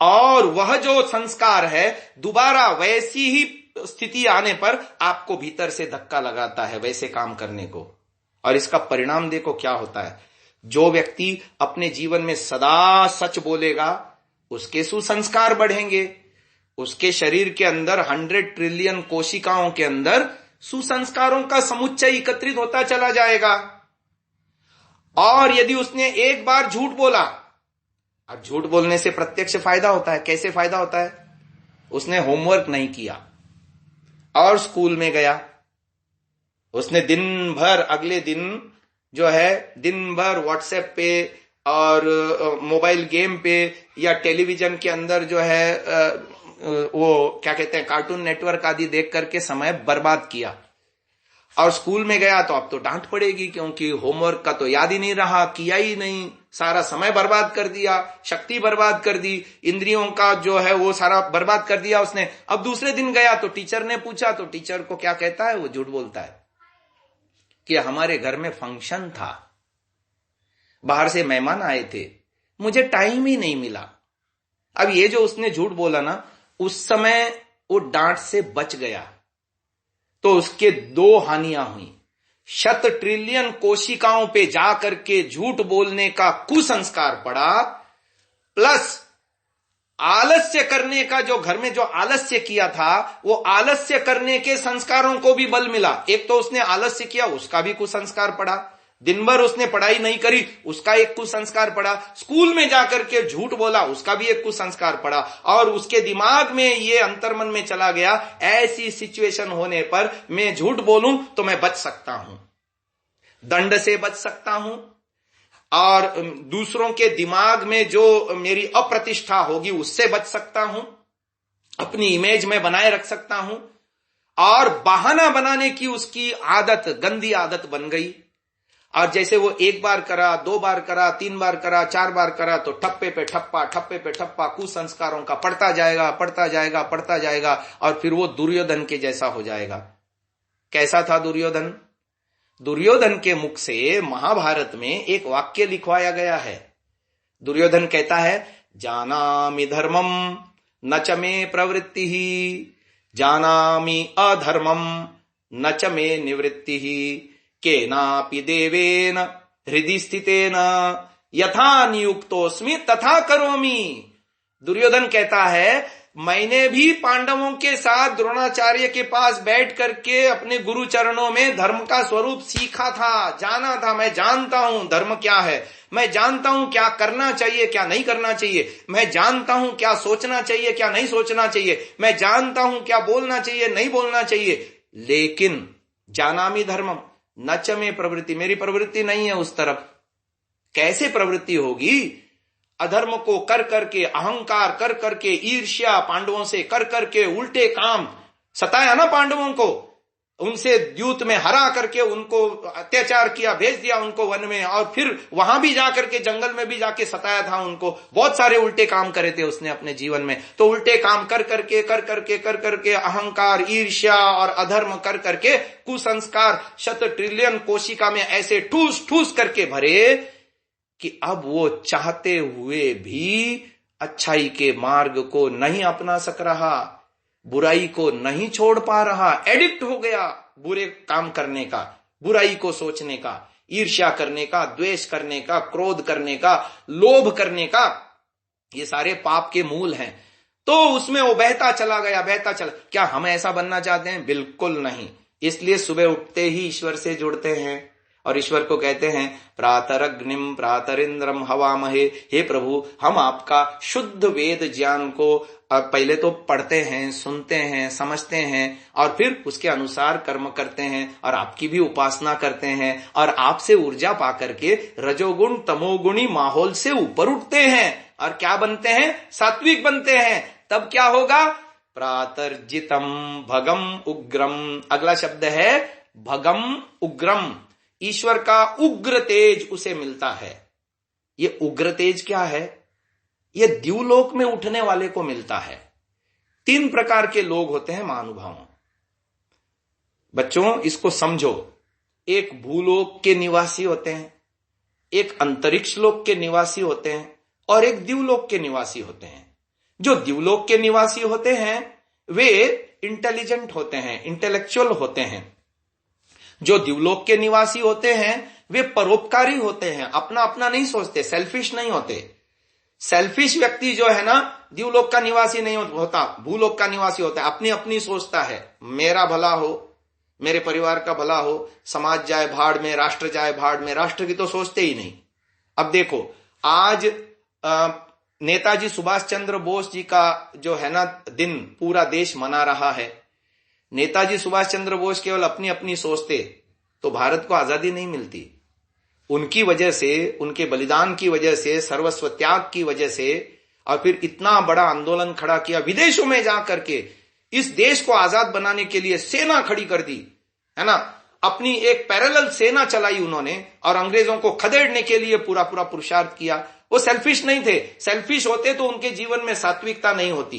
[SPEAKER 1] और वह जो संस्कार है दोबारा वैसी ही स्थिति आने पर आपको भीतर से धक्का लगाता है वैसे काम करने को। और इसका परिणाम देखो क्या होता है। जो व्यक्ति अपने जीवन में सदा सच बोलेगा उसके सुसंस्कार बढ़ेंगे, उसके शरीर के अंदर 100 ट्रिलियन कोशिकाओं के अंदर सुसंस्कारों का समुच्चय एकत्रित होता चला जाएगा। और यदि उसने एक बार झूठ बोला, अब झूठ बोलने से प्रत्यक्ष फायदा होता है। कैसे फायदा होता है, उसने होमवर्क नहीं किया और स्कूल में गया, उसने दिन भर, अगले दिन जो है दिन भर व्हाट्सएप पे और मोबाइल गेम पे या टेलीविजन के अंदर जो है वो क्या कहते हैं, कार्टून नेटवर्क आदि देख करके समय बर्बाद किया। और स्कूल में गया तो अब तो डांट पड़ेगी, क्योंकि होमवर्क का तो याद ही नहीं रहा, किया ही नहीं, सारा समय बर्बाद कर दिया, शक्ति बर्बाद कर दी, इंद्रियों का जो है वो सारा बर्बाद कर दिया उसने। अब दूसरे दिन गया तो टीचर ने पूछा तो टीचर को क्या कहता है, वो झूठ बोलता है कि हमारे घर में फंक्शन था, बाहर से मेहमान आए थे, मुझे टाइम ही नहीं मिला। अब ये जो उसने झूठ बोला ना, उस समय वो डांट से बच गया तो उसके 2 हानियां हुई। 100 ट्रिलियन कोशिकाओं पे जाकर के झूठ बोलने का कुसंस्कार पड़ा, प्लस आलस्य करने का, जो घर में जो आलस्य किया था वो आलस्य करने के संस्कारों को भी बल मिला। एक तो उसने आलस्य किया, उसका भी कुसंस्कार पड़ा, दिन भर उसने पढ़ाई नहीं करी, उसका एक कुसंस्कार पड़ा, स्कूल में जाकर के झूठ बोला, उसका भी एक कुसंस्कार पड़ा। और उसके दिमाग में ये अंतर्मन में चला गया, ऐसी सिचुएशन होने पर मैं झूठ बोलूं तो मैं बच सकता हूं, दंड से बच सकता हूं, और दूसरों के दिमाग में जो मेरी अप्रतिष्ठा होगी उससे बच सकता हूं, अपनी इमेज में बनाए रख सकता हूं। और बहाना बनाने की उसकी आदत, गंदी आदत बन गई। और जैसे वो 1 बार करा, 2 बार करा, 3 बार करा, 4 बार करा तो ठप्पे पे ठप्पा, ठप्पे पे ठप्पा कुसंस्कारों का पड़ता जाएगा, पड़ता जाएगा, पड़ता जाएगा। और फिर वो दुर्योधन के जैसा हो जाएगा। कैसा था दुर्योधन? दुर्योधन के मुख से महाभारत में एक वाक्य लिखवाया गया है। दुर्योधन कहता है, जानामि धर्मम न च मे प्रवृत्ति जानामि अधर्मम न च मे निवृत्ति केनापि देवेन हृदि स्थितेन यथा नियुक्तोस्मि तथा करोमि। दुर्योधन कहता है, मैंने भी पांडवों के साथ द्रोणाचार्य के पास बैठ करके अपने गुरु चरणों में धर्म का स्वरूप सीखा था, जाना था। मैं जानता हूं धर्म क्या है, मैं जानता हूं क्या करना चाहिए क्या नहीं करना चाहिए, मैं जानता हूं क्या सोचना चाहिए क्या नहीं सोचना चाहिए, मैं जानता हूं क्या बोलना चाहिए नहीं बोलना चाहिए। लेकिन जानामि धर्मम न च मे प्रवृत्ति, मेरी प्रवृत्ति नहीं है उस तरफ। कैसे प्रवृत्ति होगी? अधर्म को कर करके, अहंकार कर करके, ईर्ष्या पांडवों से कर करके, उल्टे काम, सताया ना पांडवों को, उनसे द्यूत में हरा करके उनको अत्याचार किया, भेज दिया उनको वन में, और फिर वहां भी जाकर के जंगल में भी जाके सताया था उनको। बहुत सारे उल्टे काम करे थे उसने अपने जीवन में। तो उल्टे काम कर करके अहंकार, ईर्ष्या और अधर्म कर करके, कुसंस्कार 100 ट्रिलियन कोशिका में ऐसे ठूस ठूस करके भरे कि अब वो चाहते हुए भी अच्छाई के मार्ग को नहीं अपना सक रहा, बुराई को नहीं छोड़ पा रहा, एडिक्ट हो गया बुरे काम करने का, बुराई को सोचने का, ईर्ष्या करने का, द्वेष करने का, क्रोध करने का, लोभ करने का। ये सारे पाप के मूल हैं। तो उसमें वो बहता चला गया। क्या हम ऐसा बनना चाहते हैं? बिल्कुल नहीं। इसलिए सुबह उठते ही ईश्वर से जुड़ते हैं और ईश्वर को कहते हैं, प्रातरग्निम प्रातरिंद्रम हवामहे। हे प्रभु, हम आपका शुद्ध वेद ज्ञान को पहले तो पढ़ते हैं, सुनते हैं, समझते हैं और फिर उसके अनुसार कर्म करते हैं और आपकी भी उपासना करते हैं और आपसे ऊर्जा पा करके रजोगुण तमोगुणी माहौल से ऊपर उठते हैं और क्या बनते हैं? सात्विक बनते हैं। तब क्या होगा? प्रातर्जितम भगम उग्रम। अगला शब्द है भगम उग्रम। ईश्वर का उग्र तेज उसे मिलता है। ये उग्र तेज क्या है? ये द्युलोक में उठने वाले को मिलता है। 3 प्रकार के लोग होते हैं महानुभावों। बच्चों इसको समझो। एक भूलोक के निवासी होते हैं, एक अंतरिक्ष लोक के निवासी होते हैं और एक द्युलोक के निवासी होते हैं। जो द्युलोक के निवासी होते हैं वे इंटेलिजेंट होते हैं, इंटेलेक्चुअल होते हैं। जो द्युलोक के निवासी होते हैं वे परोपकारी होते हैं, अपना अपना नहीं सोचते, सेल्फिश नहीं होते। सेल्फिश व्यक्ति जो है ना, द्युलोक का निवासी नहीं होता, भूलोक का निवासी होता है। अपनी अपनी सोचता है, मेरा भला हो, मेरे परिवार का भला हो, समाज जाए भाड़ में, राष्ट्र जाए भाड़ में। राष्ट्र की तो सोचते ही नहीं। अब देखो, आज नेताजी सुभाष चंद्र बोस जी का जो है ना दिन पूरा देश मना रहा है। नेताजी सुभाष चंद्र बोस केवल अपनी अपनी सोचते तो भारत को आजादी नहीं मिलती। उनकी वजह से, उनके बलिदान की वजह से, सर्वस्व त्याग की वजह से, और फिर इतना बड़ा आंदोलन खड़ा किया, विदेशों में जाकर के इस देश को आजाद बनाने के लिए सेना खड़ी कर दी, है ना। अपनी एक पैरेलल सेना चलाई उन्होंने और अंग्रेजों को खदेड़ने के लिए पूरा पूरा पुरुषार्थ किया। वो सेल्फिश नहीं थे। सेल्फिश होते तो उनके जीवन में सात्विकता नहीं होती,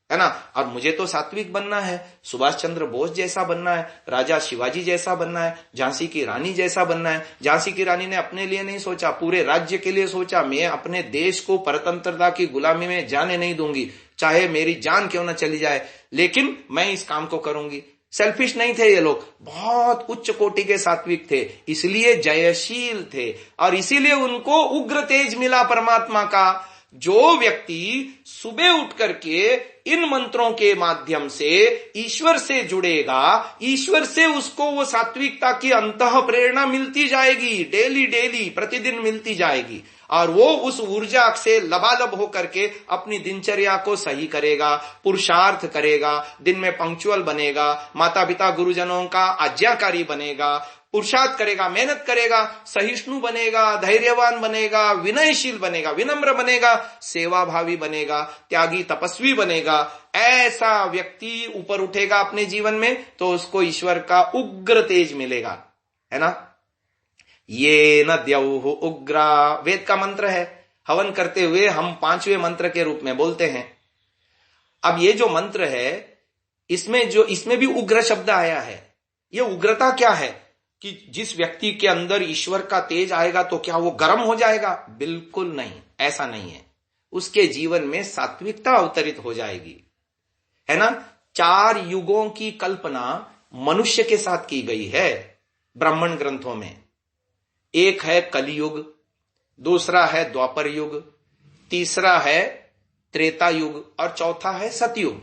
[SPEAKER 1] है ना। और मुझे तो सात्विक बनना है, सुभाष चंद्र बोस जैसा बनना है, राजा शिवाजी जैसा बनना है, झांसी की रानी जैसा बनना है। झांसी की रानी ने अपने लिए नहीं सोचा, पूरे राज्य के लिए सोचा। मैं अपने देश को परतंत्रता की गुलामी में जाने नहीं दूंगी, चाहे मेरी जान क्यों न चली जाए, लेकिन मैं इस काम को करूंगी। सेल्फिश नहीं थे ये लोग, बहुत उच्च कोटि के सात्विक थे, इसलिए जयशील थे और इसीलिए उनको उग्र तेज मिला परमात्मा का। जो व्यक्ति सुबह उठ करके इन मंत्रों के माध्यम से ईश्वर से जुड़ेगा, ईश्वर से उसको वो सात्विकता की अंतः प्रेरणा मिलती जाएगी, डेली डेली प्रतिदिन मिलती जाएगी और वो उस ऊर्जा से लबालब होकर के अपनी दिनचर्या को सही करेगा, पुरुषार्थ करेगा, दिन में पंक्चुअल बनेगा, माता पिता गुरुजनों का आज्ञाकारी बनेगा, पुरुषार्थ करेगा, मेहनत करेगा, सहिष्णु बनेगा, धैर्यवान बनेगा, विनयशील बनेगा, विनम्र बनेगा, सेवाभावी बनेगा, त्यागी तपस्वी बनेगा। ऐसा व्यक्ति ऊपर उठेगा अपने जीवन में तो उसको ईश्वर का उग्र तेज मिलेगा, है ना। ये न द्यौः उग्रा वेद का मंत्र है। हवन करते हुए हम 5वें मंत्र के रूप में बोलते हैं। अब ये जो मंत्र है इसमें भी उग्र शब्द आया है। ये उग्रता क्या है? कि जिस व्यक्ति के अंदर ईश्वर का तेज आएगा तो क्या वो गर्म हो जाएगा? बिल्कुल नहीं, ऐसा नहीं है। उसके जीवन में सात्विकता अवतरित हो जाएगी, है ना। 4 युगों की कल्पना मनुष्य के साथ की गई है ब्राह्मण ग्रंथों में। एक है कलियुग, दूसरा है द्वापर युग, तीसरा है त्रेता युग और चौथा है सतयुग।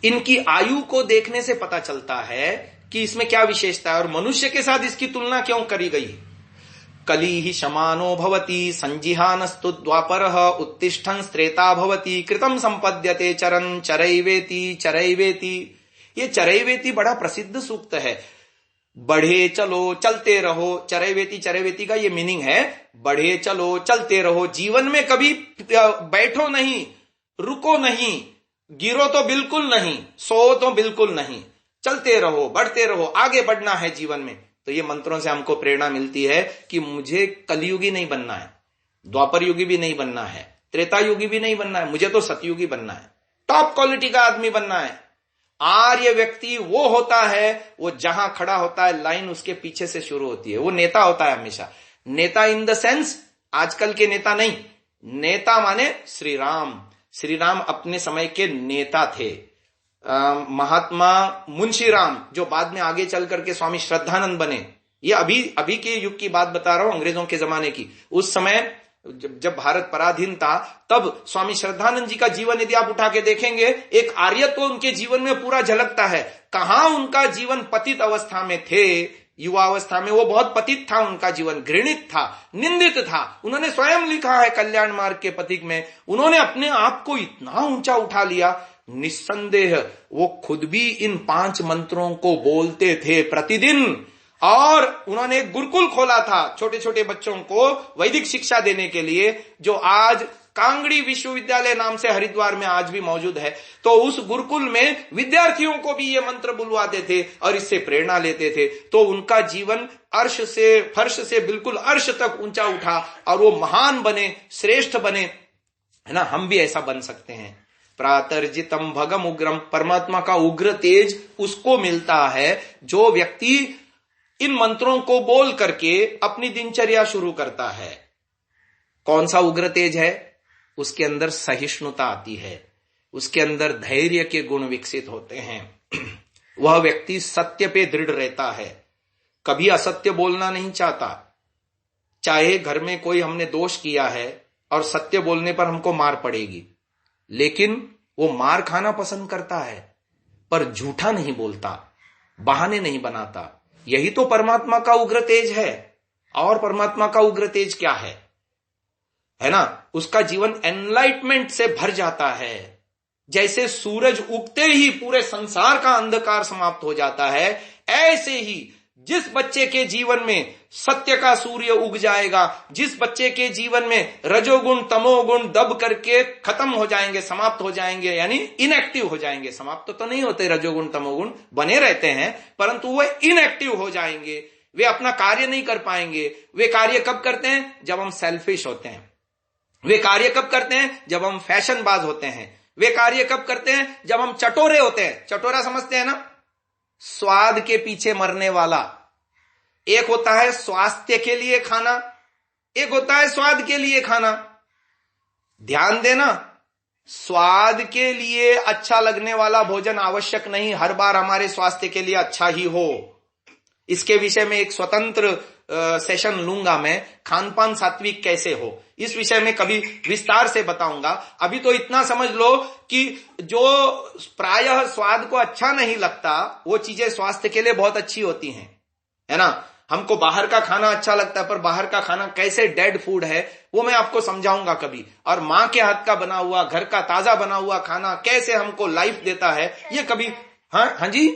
[SPEAKER 1] इनकी आयु को देखने से पता चलता है कि इसमें क्या विशेषता है और मनुष्य के साथ इसकी तुलना क्यों करी गई। कली ही शमानो भवति संजिहानस्तु द्वापरः उत्तिष्ठन् त्रेता भवति कृतं संपद्यते चरन् चरैवेति चरैवेति। ये चरैवेति बड़ा प्रसिद्ध सूक्त है। बढ़े चलो चलते रहो, चरैवेति चरैवेति का ये मीनिंग है बढ़े चलो चलते रहो। जीवन में कभी बैठो नहीं, रुको नहीं, गिरो तो बिल्कुल नहीं, सो तो बिल्कुल नहीं, चलते रहो, बढ़ते रहो, आगे बढ़ना है जीवन में। तो ये मंत्रों से हमको प्रेरणा मिलती है कि मुझे कलयुगी नहीं बनना है, द्वापर युगी भी नहीं बनना है, त्रेता युगी भी नहीं बनना है, मुझे तो सतयुगी बनना है, टॉप क्वालिटी का आदमी बनना है। आर्य व्यक्ति वो होता है, वो जहां खड़ा होता है लाइन उसके पीछे से शुरू होती है, वो नेता होता है हमेशा। नेता इन द सेंस आजकल के नेता नहीं, नेता माने श्री राम। श्री राम अपने समय के नेता थे। महात्मा मुंशी राम जो बाद में आगे चल करके स्वामी श्रद्धानंद बने, ये अभी के युग की बात बता रहा हूं, अंग्रेजों के जमाने की। उस समय जब भारत पराधीन था तब स्वामी श्रद्धानंद जी का जीवन यदि आप उठा के देखेंगे, एक आर्यत्व उनके जीवन में पूरा झलकता है। कहां उनका जीवन पतित अवस्था में थे, युवावस्था में वो बहुत पतित था, उनका जीवन घृणित था, निंदित था। उन्होंने स्वयं लिखा है कल्याण मार्ग के पथिक में, उन्होंने अपने आप को इतना ऊंचा उठा लिया। निस्संदेह वो खुद भी इन 5 मंत्रों को बोलते थे प्रतिदिन, और उन्होंने एक गुरुकुल खोला था छोटे छोटे बच्चों को वैदिक शिक्षा देने के लिए, जो आज कांगड़ी विश्वविद्यालय नाम से हरिद्वार में आज भी मौजूद है। तो उस गुरुकुल में विद्यार्थियों को भी ये मंत्र बुलवाते थे और इससे प्रेरणा लेते थे। तो उनका जीवन अर्श से, फर्श से बिल्कुल अर्श तक ऊंचा उठा और वो महान बने, श्रेष्ठ बने, है ना। हम भी ऐसा बन सकते हैं। प्रातर्जितम भगम उग्रम, परमात्मा का उग्र तेज उसको मिलता है जो व्यक्ति इन मंत्रों को बोल करके अपनी दिनचर्या शुरू करता है। कौन सा उग्र तेज है? उसके अंदर सहिष्णुता आती है, उसके अंदर धैर्य के गुण विकसित होते हैं। वह व्यक्ति सत्य पे दृढ़ रहता है, कभी असत्य बोलना नहीं चाहता। चाहे घर में कोई हमने दोष किया है और सत्य बोलने पर हमको मार पड़ेगी, लेकिन वो मार खाना पसंद करता है, पर झूठा नहीं बोलता, बहाने नहीं बनाता। यही तो परमात्मा का उग्र तेज है। और परमात्मा का उग्र तेज क्या है ना, उसका जीवन एनलाइटमेंट से भर जाता है। जैसे सूरज उगते ही पूरे संसार का अंधकार समाप्त हो जाता है, ऐसे ही जिस बच्चे के जीवन में सत्य का सूर्य उग जाएगा, जिस बच्चे के जीवन में रजोगुण तमोगुण दब करके खत्म हो जाएंगे, समाप्त हो जाएंगे, यानी इनएक्टिव हो जाएंगे। समाप्त तो नहीं होते, रजोगुण तमोगुण बने रहते हैं, परंतु वो इनएक्टिव हो जाएंगे, वे अपना कार्य नहीं कर पाएंगे। वे कार्य कब करते हैं? जब हम सेल्फिश होते हैं। वे कार्य कब करते हैं? जब हम फैशनबाज होते हैं। वे कार्य कब करते हैं? जब हम चटोरे होते हैं। चटोरा समझते हैं ना, स्वाद के पीछे मरने वाला। एक होता है स्वास्थ्य के लिए खाना, एक होता है स्वाद के लिए खाना। ध्यान देना, स्वाद के लिए अच्छा लगने वाला भोजन आवश्यक नहीं हर बार हमारे स्वास्थ्य के लिए अच्छा ही हो। इसके विषय में एक स्वतंत्र सेशन लूंगा मैं, खानपान सात्विक कैसे हो, इस विषय में कभी विस्तार से बताऊंगा। अभी तो इतना समझ लो कि जो प्रायः स्वाद को अच्छा नहीं लगता, वो चीजें स्वास्थ्य के लिए बहुत अच्छी होती हैं, है ना। हमको बाहर का खाना अच्छा लगता है, पर बाहर का खाना कैसे डेड फूड है वो मैं आपको समझाऊंगा कभी। और माँ के हाथ का बना हुआ, घर का ताजा बना हुआ खाना कैसे हमको लाइफ देता है, ये कभी। हाँ जी,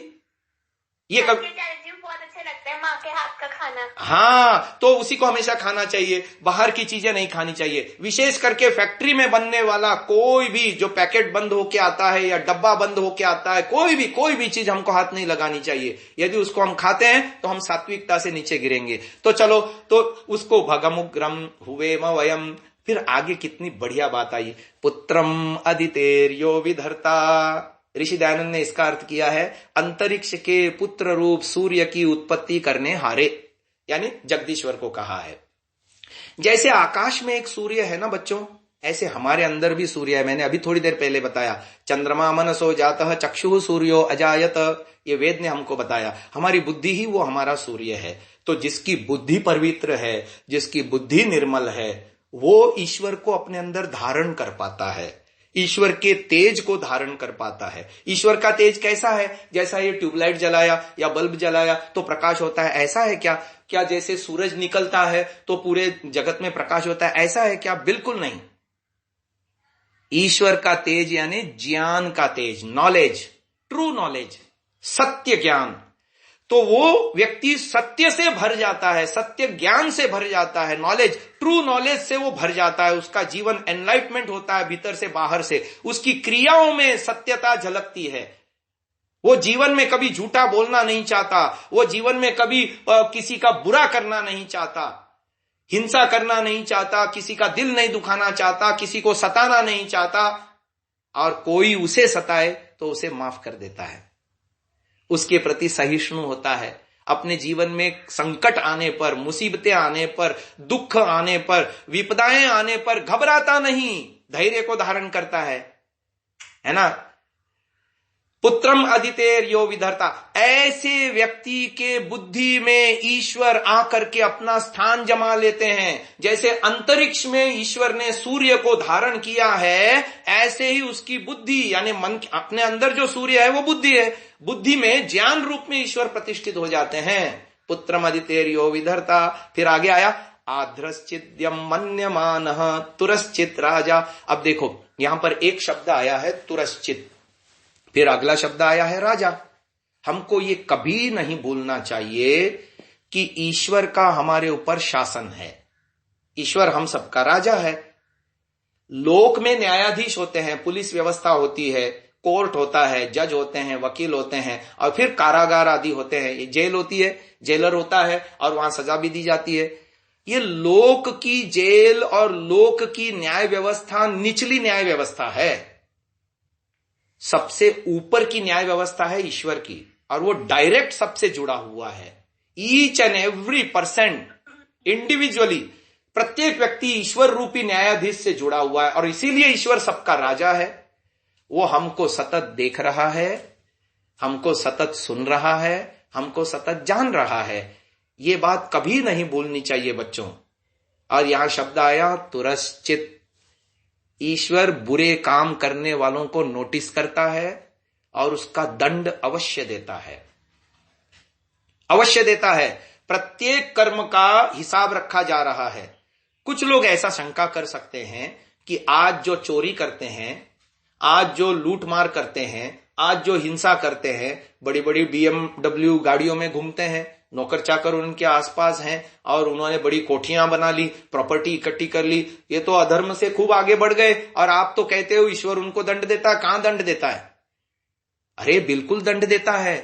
[SPEAKER 1] ये कभी
[SPEAKER 2] बहुत अच्छा लगता है माँ के हाथ का खाना।
[SPEAKER 1] हाँ, तो उसी को हमेशा खाना चाहिए, बाहर की चीजें नहीं खानी चाहिए। विशेष करके फैक्ट्री में बनने वाला कोई भी जो पैकेट बंद होके आता है या डब्बा बंद होके आता है, कोई भी चीज हमको हाथ नहीं लगानी चाहिए। यदि उसको हम खाते हैं तो हम सात्विकता से नीचे गिरेंगे। तो चलो, तो उसको भगमुग्रम हुए वयम। फिर आगे कितनी बढ़िया बात आई, पुत्रम अदितेर्यो विधर्ता। ऋषि दयानंद ने इसका अर्थ किया है अंतरिक्ष के पुत्र रूप सूर्य की उत्पत्ति करने हारे, यानी जगदीश्वर को कहा है। जैसे आकाश में एक सूर्य है ना बच्चों, ऐसे हमारे अंदर भी सूर्य है। मैंने अभी थोड़ी देर पहले बताया, चंद्रमा मनसो जातः चक्षु सूर्यो अजायत, ये वेद ने हमको बताया। हमारी बुद्धि ही वो हमारा सूर्य है। तो जिसकी बुद्धि पवित्र है, जिसकी बुद्धि निर्मल है, वो ईश्वर को अपने अंदर धारण कर पाता है, ईश्वर के तेज को धारण कर पाता है। ईश्वर का तेज कैसा है? जैसा ये ट्यूबलाइट जलाया या बल्ब जलाया तो प्रकाश होता है, ऐसा है क्या? क्या जैसे सूरज निकलता है तो पूरे जगत में प्रकाश होता है, ऐसा है क्या? बिल्कुल नहीं। ईश्वर का तेज यानी ज्ञान का तेज, नॉलेज, ट्रू नॉलेज, सत्य ज्ञान। तो वो व्यक्ति सत्य से भर जाता है, सत्य ज्ञान से भर जाता है, नॉलेज, ट्रू नॉलेज से वो भर जाता है। उसका जीवन एनलाइटमेंट होता है भीतर से बाहर से, उसकी क्रियाओं में सत्यता झलकती है। वो जीवन में कभी झूठा बोलना नहीं चाहता, वो जीवन में कभी किसी का बुरा करना नहीं चाहता, हिंसा करना नहीं चाहता, किसी का दिल नहीं दुखाना चाहता, किसी को सताना नहीं चाहता, और कोई उसे सताए तो उसे माफ कर देता है, उसके प्रति सहिष्णु होता है। अपने जीवन में संकट आने पर, मुसीबतें आने पर, दुख आने पर, विपदाएं आने पर घबराता नहीं, धैर्य को धारण करता है ना। पुत्रम अदितेर यो विधरता, ऐसे व्यक्ति के बुद्धि में ईश्वर आकर के अपना स्थान जमा लेते हैं। जैसे अंतरिक्ष में ईश्वर ने सूर्य को धारण किया है, ऐसे ही उसकी बुद्धि यानी मन, अपने अंदर जो सूर्य है वो बुद्धि है, बुद्धि में ज्ञान रूप में ईश्वर प्रतिष्ठित हो जाते हैं। पुत्रम अदितेर यो विधरता। फिर आगे आया आध्रश्चिद्यम मन्यमानः तुरश्चित राजा। अब देखो यहां पर एक शब्द आया है तुरश्चित, फिर अगला शब्द आया है राजा। हमको ये कभी नहीं भूलना चाहिए कि ईश्वर का हमारे ऊपर शासन है, ईश्वर हम सबका राजा है। लोक में न्यायाधीश होते हैं, पुलिस व्यवस्था होती है, कोर्ट होता है, जज होते हैं, वकील होते हैं, और फिर कारागार आदि होते हैं, जेल होती है, जेलर होता है, और वहां सजा भी दी जाती है। ये लोक की जेल और लोक की न्याय व्यवस्था निचली न्याय व्यवस्था है। सबसे ऊपर की न्याय व्यवस्था है ईश्वर की, और वो डायरेक्ट सबसे जुड़ा हुआ है। Each and every percent individually, प्रत्येक व्यक्ति ईश्वर रूपी न्यायाधीश से जुड़ा हुआ है, और इसीलिए ईश्वर सबका राजा है। वो हमको सतत देख रहा है, हमको सतत सुन रहा है, हमको सतत जान रहा है। ये बात कभी नहीं भूलनी चाहिए बच्चों। और यहां शब्द आया तुरश्चित, ईश्वर बुरे काम करने वालों को नोटिस करता है और उसका दंड अवश्य देता है, अवश्य देता है। प्रत्येक कर्म का हिसाब रखा जा रहा है। कुछ लोग ऐसा शंका कर सकते हैं कि आज जो चोरी करते हैं, आज जो लूटमार करते हैं, आज जो हिंसा करते हैं, बड़ी बड़ी BMW गाड़ियों में घूमते हैं, नौकर चाकर उनके आसपास हैं, और उन्होंने बड़ी कोठियां बना ली, प्रॉपर्टी इकट्ठी कर ली, ये तो अधर्म से खूब आगे बढ़ गए, और आप तो कहते हो ईश्वर उनको दंड देता है। कहां दंड देता है? अरे बिल्कुल दंड देता है।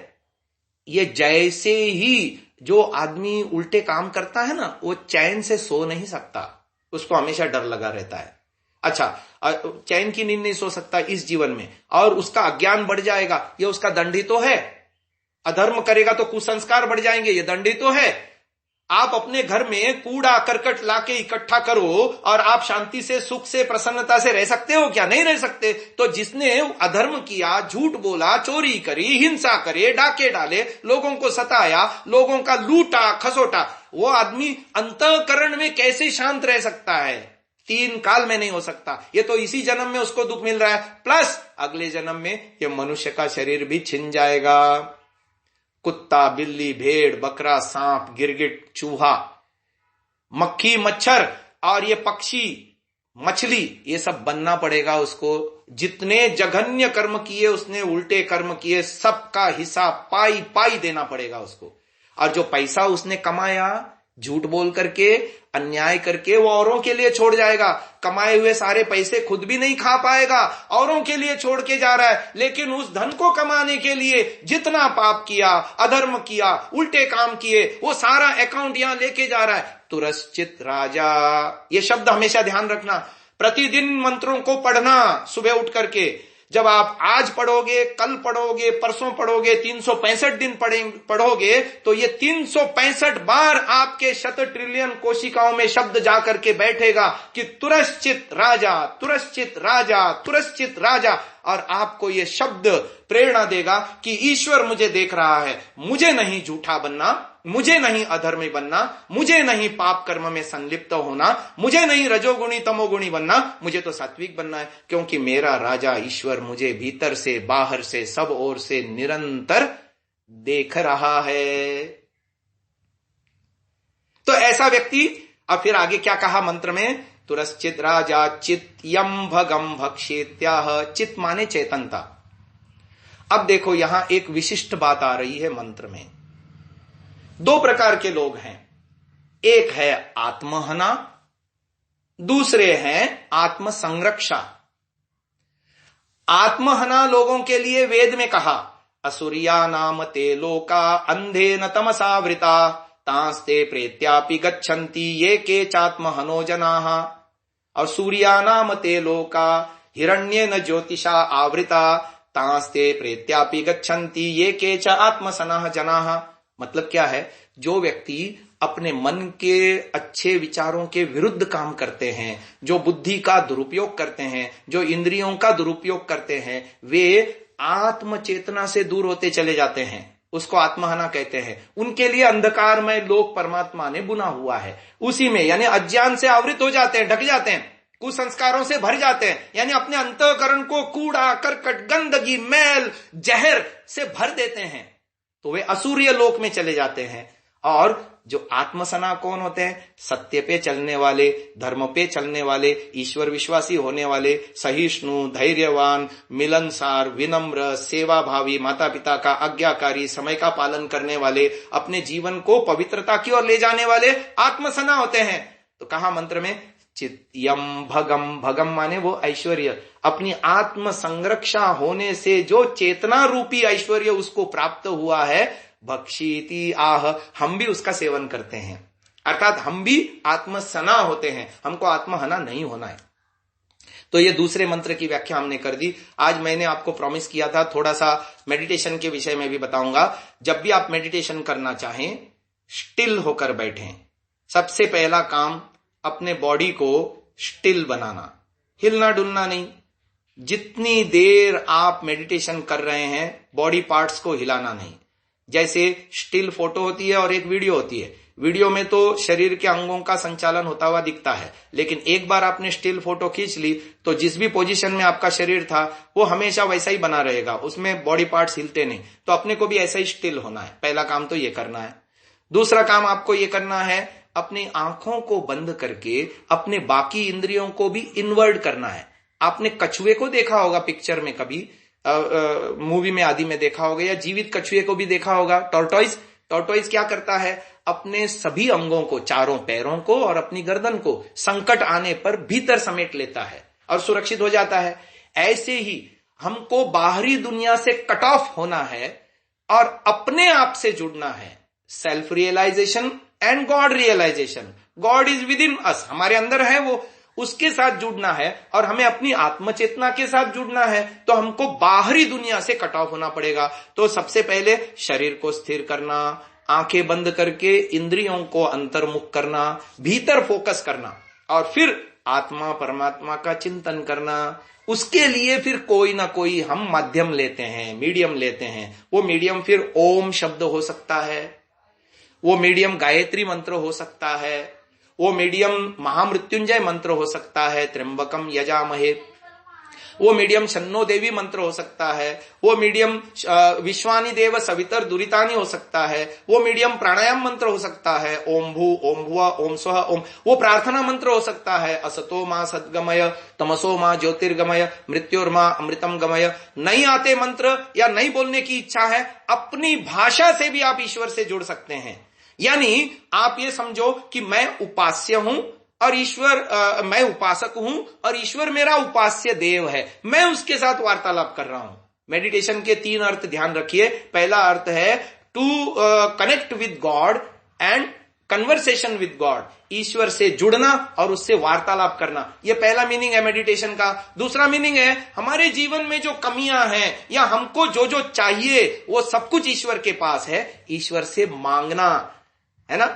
[SPEAKER 1] ये जैसे ही जो आदमी उल्टे काम करता है ना, वो चैन से सो नहीं सकता, उसको हमेशा डर लगा रहता है। अच्छा, चैन की नींद नहीं सो सकता इस जीवन में, और उसका अज्ञान बढ़ जाएगा, ये उसका दंड ही तो है। अधर्म करेगा तो कुसंस्कार बढ़ जाएंगे, ये दंड ही तो है। आप अपने घर में कूड़ा करकट लाके इकट्ठा करो और आप शांति से, सुख से, प्रसन्नता से रह सकते हो क्या? नहीं रह सकते। तो जिसने अधर्म किया, झूठ बोला, चोरी करी, हिंसा करे, डाके डाले, लोगों को सताया, लोगों का लूटा खसोटा, वो आदमी अंतःकरण में कैसे शांत रह सकता है? 3 काल में नहीं हो सकता। ये तो इसी जन्म में उसको दुख मिल रहा है, प्लस अगले जन्म में ये मनुष्य का शरीर भी छिन जाएगा। कुत्ता, बिल्ली, भेड़, बकरा, सांप, गिरगिट, चूहा, मक्खी, मच्छर और ये पक्षी, मछली, ये सब बनना पड़ेगा उसको। जितने जघन्य कर्म किए उसने, उल्टे कर्म किए, सबका हिसाब पाई पाई देना पड़ेगा उसको। और जो पैसा उसने कमाया झूठ बोल करके, अन्याय करके, वो औरों के लिए छोड़ जाएगा। कमाए हुए सारे पैसे खुद भी नहीं खा पाएगा, औरों के लिए छोड़ के जा रहा है। लेकिन उस धन को कमाने के लिए जितना पाप किया, अधर्म किया, उल्टे काम किए, वो सारा अकाउंट यहां लेके जा रहा है। तुरश्चित राजा, ये शब्द हमेशा ध्यान रखना। प्रतिदिन मंत्रों को पढ़ना सुबह उठ करके, जब आप आज पढ़ोगे, कल पढ़ोगे, परसों पढ़ोगे, 365 दिन पढ़ोगे, तो ये 365 बार आपके शत ट्रिलियन कोशिकाओं में शब्द जाकर के बैठेगा कि तुरश्चित राजा, तुरश्चित राजा, तुरश्चित राजा। और आपको ये शब्द प्रेरणा देगा कि ईश्वर मुझे देख रहा है, मुझे नहीं झूठा बनना, मुझे नहीं अधर्मी बनना, मुझे नहीं पाप कर्म में संलिप्त होना, मुझे नहीं रजोगुणी तमोगुणी बनना, मुझे तो सात्विक बनना है, क्योंकि मेरा राजा ईश्वर मुझे भीतर से बाहर से सब ओर से निरंतर देख रहा है। तो ऐसा व्यक्ति, और फिर आगे क्या कहा मंत्र में, तुरश्चित राजा चित यम भगम भक्षेत्याह। चित माने चेतनता। अब देखो यहां एक विशिष्ट बात आ रही है मंत्र में। दो प्रकार के लोग हैं, एक है आत्महना, दूसरे हैं आत्मसंरक्षा। आत्महना लोगों के लिए वेद में कहा, असुरिया नाम ते लोका अंधे न तमसावृता तांस्ते प्रेत्यापि गच्छन्ति ये के चात्महनो जनाः। और सूर्या नाम ते लोका हिरण्ये न ज्योतिषा आवृता तांस्ते प्रेत्यापि गच्छन्ति ये के च आत्मसनः जनाः। मतलब क्या है, जो व्यक्ति अपने मन के अच्छे विचारों के विरुद्ध काम करते हैं, जो बुद्धि का दुरुपयोग करते हैं, जो इंद्रियों का दुरुपयोग करते हैं, वे आत्म चेतना से दूर होते चले जाते हैं, उसको आत्महना कहते हैं। उनके लिए अंधकारमय लोक परमात्मा ने बुना हुआ है, उसी में यानी अज्ञान से आवृत हो जाते हैं, ढक जाते हैं, कुसंस्कारों से भर जाते हैं, यानी अपने अंतःकरण को कूड़ा करकट गंदगी मैल जहर से भर देते हैं, तो वे असुरीय लोक में चले जाते हैं। और जो आत्मसना कौन होते हैं, सत्य पे चलने वाले, धर्म पे चलने वाले, ईश्वर विश्वासी होने वाले, सहिष्णु, धैर्यवान, मिलनसार, विनम्र, सेवाभावी, माता पिता का आज्ञाकारी, समय का पालन करने वाले, अपने जीवन को पवित्रता की ओर ले जाने वाले आत्मसना होते हैं। तो कहा मंत्र में चित्यम भगम, भगम माने वो ऐश्वर्य, अपनी आत्म संरक्षा होने से जो चेतना रूपी ऐश्वर्य उसको प्राप्त हुआ है, भक्षीति आह, हम भी उसका सेवन करते हैं, अर्थात हम भी आत्मसना होते हैं, हमको आत्महना नहीं होना है। तो ये दूसरे मंत्र की व्याख्या हमने कर दी। आज मैंने आपको प्रॉमिस किया था थोड़ा सा मेडिटेशन के विषय में भी बताऊंगा। जब भी आप मेडिटेशन करना चाहें, स्टिल होकर बैठें। सबसे पहला काम अपने बॉडी को स्टिल बनाना, हिलना डुलना नहीं। जितनी देर आप मेडिटेशन कर रहे हैं, बॉडी पार्ट्स को हिलाना नहीं। जैसे स्टिल फोटो होती है और एक वीडियो होती है, वीडियो में तो शरीर के अंगों का संचालन होता हुआ दिखता है, लेकिन एक बार आपने स्टिल फोटो खींच ली तो जिस भी पोजीशन में आपका शरीर था वो हमेशा वैसा ही बना रहेगा, उसमें बॉडी पार्ट्स हिलते नहीं। तो अपने को भी ऐसा ही स्टिल होना है। पहला काम तो ये करना है। दूसरा काम आपको ये करना है, अपनी आंखों को बंद करके अपने बाकी इंद्रियों को भी इन्वर्ट करना है। आपने कछुए को देखा होगा पिक्चर में, कभी मूवी में आदि में देखा होगा, या जीवित कछुए को भी देखा होगा, टॉर्टोइज। टॉर्टोइज क्या करता है, अपने सभी अंगों को, चारों पैरों को और अपनी गर्दन को संकट आने पर भीतर समेट लेता है और सुरक्षित हो जाता है। ऐसे ही हमको बाहरी दुनिया से कट ऑफ होना है और अपने आप से जुड़ना है। Self realization and God realization. God is within us, हमारे अंदर है वो, उसके साथ जुड़ना है और हमें अपनी आत्मचेतना के साथ जुड़ना है। तो हमको बाहरी दुनिया से कट ऑफ होना पड़ेगा। तो सबसे पहले शरीर को स्थिर करना, आंखें बंद करके इंद्रियों को अंतर्मुख करना, भीतर फोकस करना, और फिर आत्मा परमात्मा का चिंतन करना। उसके लिए फिर कोई ना कोई हम माध्यम लेते हैं, मीडियम लेते हैं। वो मीडियम फिर ओम शब्द हो सकता है, वो मीडियम गायत्री मंत्र हो सकता है, वो मीडियम महामृत्युंजय मंत्र हो सकता है, त्र्यंबकम यजामहे, वो मीडियम शन्नो देवी मंत्र हो सकता है, वो मीडियम विश्वानि देव सवितर दुरितानि हो सकता है, वो मीडियम प्राणायाम मंत्र हो सकता है, ओम भू ओम भुआ ओम स्वः ओम, वो प्रार्थना मंत्र हो सकता है, असतो मां सद्गमय तमसो मां ज्योतिर्गमय मृत्योर्मा अमृतम गमय। नहीं आते मंत्र या नहीं बोलने की इच्छा है, अपनी भाषा से भी आप ईश्वर से जुड़ सकते हैं। यानी आप ये समझो कि मैं उपास्य हूं और ईश्वर, मैं उपासक हूं और ईश्वर मेरा उपास्य देव है, मैं उसके साथ वार्तालाप कर रहा हूं। मेडिटेशन के 3 अर्थ ध्यान रखिए। पहला अर्थ है to connect with God and conversation with God, ईश्वर से जुड़ना और उससे वार्तालाप करना, यह पहला मीनिंग है मेडिटेशन का। दूसरा मीनिंग है हमारे जीवन में जो कमियां हैं या हमको जो जो चाहिए वो सब कुछ ईश्वर के पास है, ईश्वर से मांगना, है ना।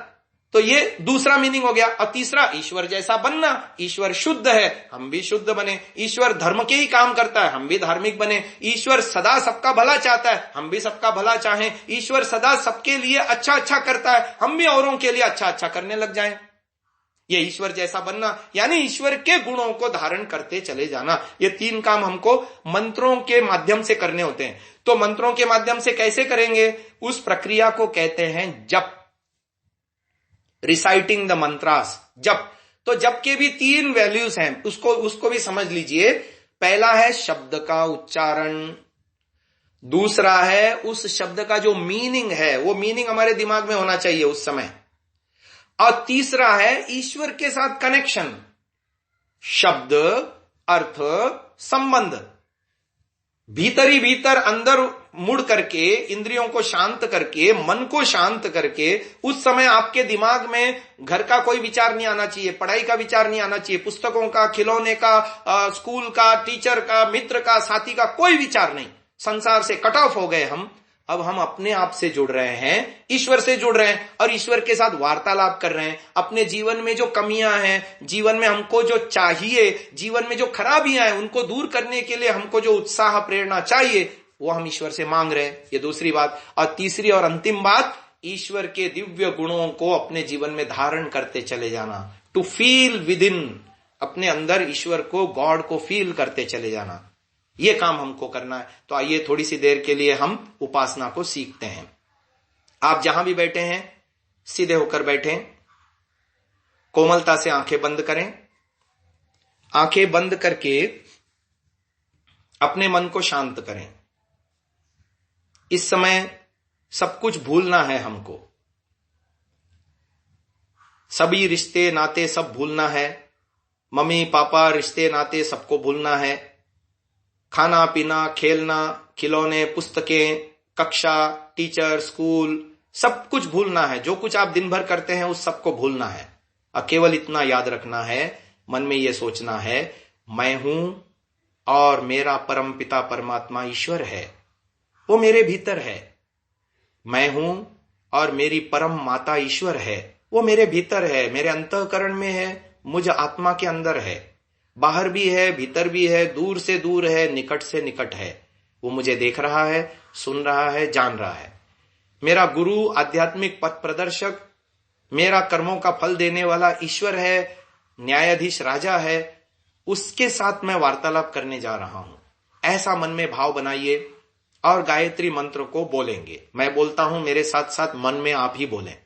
[SPEAKER 1] तो ये दूसरा मीनिंग हो गया। और तीसरा, ईश्वर जैसा बनना, ईश्वर शुद्ध है, हम भी शुद्ध बने। ईश्वर धर्म के ही काम करता है, हम भी धार्मिक बने। ईश्वर सदा सबका भला चाहता है, हम भी सबका भला चाहें। ईश्वर सदा सबके लिए अच्छा अच्छा करता है, हम भी औरों के लिए अच्छा अच्छा करने लग जाएं। ये ईश्वर जैसा बनना यानी ईश्वर के गुणों को धारण करते चले जाना। ये तीन काम हमको मंत्रों के माध्यम से करने होते हैं। तो मंत्रों के माध्यम से कैसे करेंगे, उस प्रक्रिया को कहते हैं जप, रिसाइटिंग द मंत्रास, जप। तो जप के भी तीन वैल्यूज हैं, उसको भी समझ लीजिए। पहला है शब्द का उच्चारण, दूसरा है उस शब्द का जो मीनिंग है वो मीनिंग हमारे दिमाग में होना चाहिए उस समय, और तीसरा है ईश्वर के साथ कनेक्शन, शब्द, अर्थ, संबंध। भीतर ही भीतर अंदर मुड़ करके, इंद्रियों को शांत करके, मन को शांत करके, उस समय आपके दिमाग में घर का कोई विचार नहीं आना चाहिए, पढ़ाई का विचार नहीं आना चाहिए, पुस्तकों का, खिलौने का, स्कूल का, टीचर का, मित्र का, साथी का, कोई विचार नहीं। संसार से कट ऑफ हो गए हम। अब हम अपने आप से जुड़ रहे हैं, ईश्वर से जुड़ रहे हैं और ईश्वर के साथ वार्तालाप कर रहे हैं। अपने जीवन में जो कमियां हैं, जीवन में हमको जो चाहिए, जीवन में जो खराबियां हैं, उनको दूर करने के लिए हमको जो उत्साह प्रेरणा चाहिए वो हम ईश्वर से मांग रहे हैं। ये दूसरी बात। और तीसरी और अंतिम बात, ईश्वर के दिव्य गुणों को अपने जीवन में धारण करते चले जाना, टू फील विद इन, अपने अंदर ईश्वर को, गॉड को फील करते चले जाना। ये काम हमको करना है। तो आइए थोड़ी सी देर के लिए हम उपासना को सीखते हैं। आप जहां भी बैठे हैं सीधे होकर बैठें, कोमलता से आंखें बंद करें। आंखें बंद करके अपने मन को शांत करें। इस समय सब कुछ भूलना है हमको, सभी रिश्ते नाते सब भूलना है। मम्मी पापा, रिश्ते नाते सबको भूलना है। खाना पीना, खेलना, खिलौने, पुस्तकें, कक्षा, टीचर, स्कूल, सब कुछ भूलना है। जो कुछ आप दिन भर करते हैं उस सबको भूलना है। और केवल इतना याद रखना है, मन में यह सोचना है, मैं हूं और मेरा परम पिता परमात्मा ईश्वर है, वो मेरे भीतर है। मैं हूं और मेरी परम माता ईश्वर है, वो मेरे भीतर है, मेरे अंतःकरण में है, मुझ आत्मा के अंदर है। बाहर भी है, भीतर भी है, दूर से दूर है, निकट से निकट है। वो मुझे देख रहा है, सुन रहा है, जान रहा है। मेरा गुरु, आध्यात्मिक पथ प्रदर्शक, मेरा कर्मों का फल देने वाला ईश्वर है, न्यायाधीश राजा है, उसके साथ मैं वार्तालाप करने जा रहा हूं। ऐसा मन में भाव बनाइए और गायत्री मंत्र को बोलेंगे। मैं बोलता हूं, मेरे साथ साथ मन में आप ही बोलें।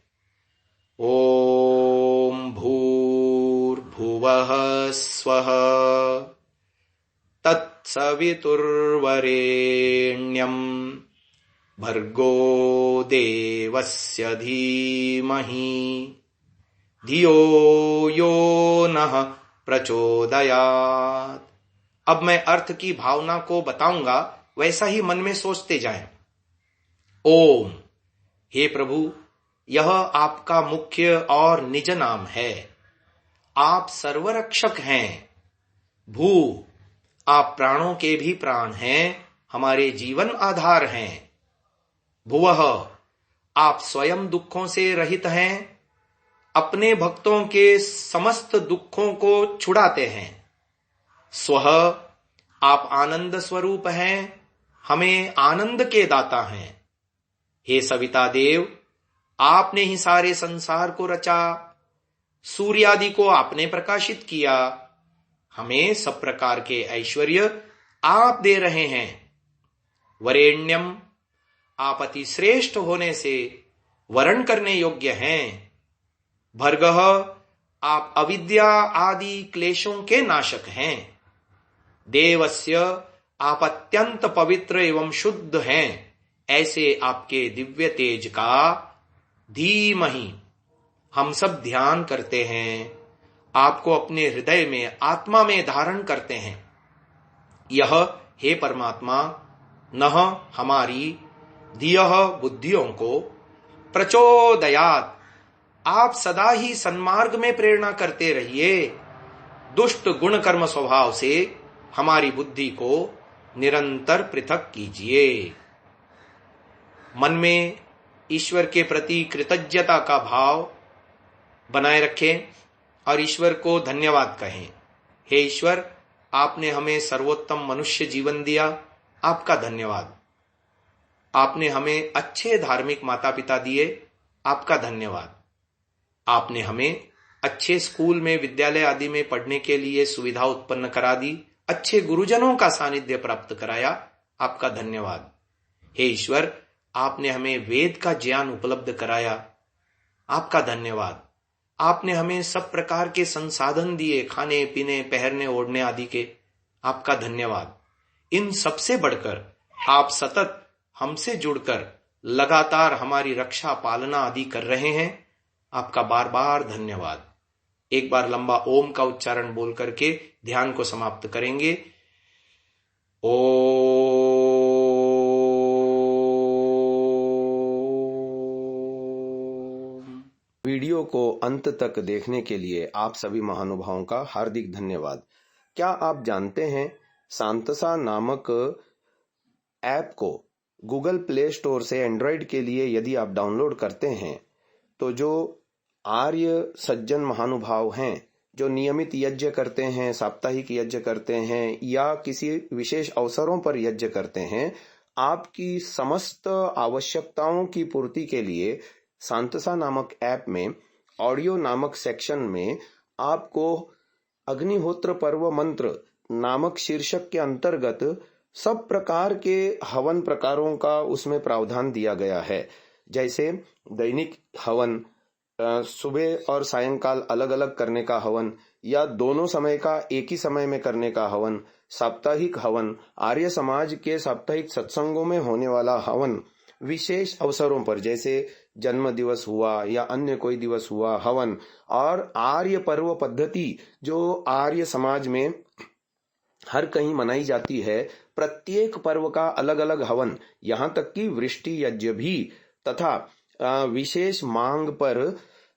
[SPEAKER 1] ओम भूर्भुवः स्वः तत्सवितुर्वरेण्यं भर्गो देवस्य धीमहि धियो यो नः प्रचोदयात्। अब मैं अर्थ की भावना को बताऊंगा, वैसा ही मन में सोचते जाएं। ओम, हे प्रभु, यह आपका मुख्य और निज नाम है। आप सर्वरक्षक हैं। भू, आप प्राणों के भी प्राण हैं, हमारे जीवन आधार हैं। भुवः, आप स्वयं दुखों से रहित हैं, अपने भक्तों के समस्त दुखों को छुड़ाते हैं। स्वः, आप आनंद स्वरूप हैं, हमें आनंद के दाता हैं। हे सविता देव, आपने ही सारे संसार को रचा, सूर्यादि को आपने प्रकाशित किया, हमें सब प्रकार के ऐश्वर्य आप दे रहे हैं। वरेण्यम, आप अति श्रेष्ठ होने से वरण करने योग्य हैं। भर्गः, आप अविद्या आदि क्लेशों के नाशक हैं। देवस्य, आप अत्यंत पवित्र एवं शुद्ध हैं। ऐसे आपके दिव्य तेज का धीमहि हम सब ध्यान करते हैं, आपको अपने हृदय में, आत्मा में धारण करते हैं। यह, हे परमात्मा, नह, हमारी, धियः, बुद्धियों को, प्रचोदयात्, आप सदा ही सन्मार्ग में प्रेरणा करते रहिए। दुष्ट गुण कर्म स्वभाव से हमारी बुद्धि को निरंतर पृथक कीजिए। मन में ईश्वर के प्रति कृतज्ञता का भाव बनाए रखें और ईश्वर को धन्यवाद कहें। हे ईश्वर, आपने हमें सर्वोत्तम मनुष्य जीवन दिया, आपका धन्यवाद। आपने हमें अच्छे धार्मिक माता पिता दिए, आपका धन्यवाद। आपने हमें अच्छे स्कूल में, विद्यालय आदि में पढ़ने के लिए सुविधा उत्पन्न करा दी, अच्छे गुरुजनों का सानिध्य प्राप्त कराया, आपका धन्यवाद। हे ईश्वर, आपने हमें वेद का ज्ञान उपलब्ध कराया, आपका धन्यवाद। आपने हमें सब प्रकार के संसाधन दिए, खाने पीने, पहनने ओढ़ने आदि के, आपका धन्यवाद। इन सबसे बढ़कर आप सतत हमसे जुड़कर लगातार हमारी रक्षा पालना आदि कर रहे हैं, आपका बार बार धन्यवाद। एक बार लंबा ओम का उच्चारण बोल करके ध्यान को समाप्त करेंगे।
[SPEAKER 3] वीडियो को अंत तक देखने के लिए आप सभी महानुभावों का हार्दिक धन्यवाद। क्या आप जानते हैं, सांतसा नामक ऐप को गूगल प्ले स्टोर से एंड्रॉयड के लिए यदि आप डाउनलोड करते हैं तो जो आर्य सज्जन महानुभाव हैं, जो नियमित यज्ञ करते हैं, साप्ताहिक यज्ञ करते हैं या किसी विशेष अवसरों पर यज्ञ करते हैं, आपकी समस्त आवश्यकताओं की पूर्ति के लिए सांतसा नामक ऐप में ऑडियो नामक सेक्शन में आपको अग्निहोत्र पर्व मंत्र नामक शीर्षक के अंतर्गत सब प्रकार के हवन प्रकारों का उसमें प्रावधान दिया गया है। जैसे दैनिक हवन, सुबह और सायंकाल अलग अलग करने का हवन, या दोनों समय का एक ही समय में करने का हवन, साप्ताहिक हवन, आर्य समाज के साप्ताहिक सत्संगों में होने वाला हवन, विशेष अवसरों पर जैसे जन्म दिवस हुआ या अन्य कोई दिवस हुआ हवन, और आर्य पर्व पद्धति जो आर्य समाज में हर कहीं मनाई जाती है, प्रत्येक पर्व का अलग अलग हवन, यहाँ तक कि वृष्टि यज्ञ भी, तथा विशेष मांग पर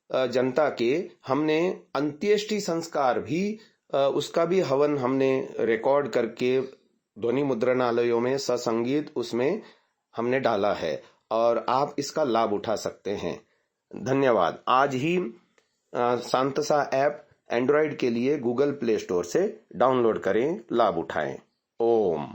[SPEAKER 3] जनता के हमने अंत्येष्टि संस्कार भी, उसका भी हवन हमने रिकॉर्ड करके ध्वनि मुद्रणालयों में ससंगीत उसमें हमने डाला है और आप इसका लाभ उठा सकते हैं। धन्यवाद। आज ही सांतसा ऐप एंड्रॉयड के लिए गूगल प्ले स्टोर से डाउनलोड करें, लाभ उठाएं। ओम।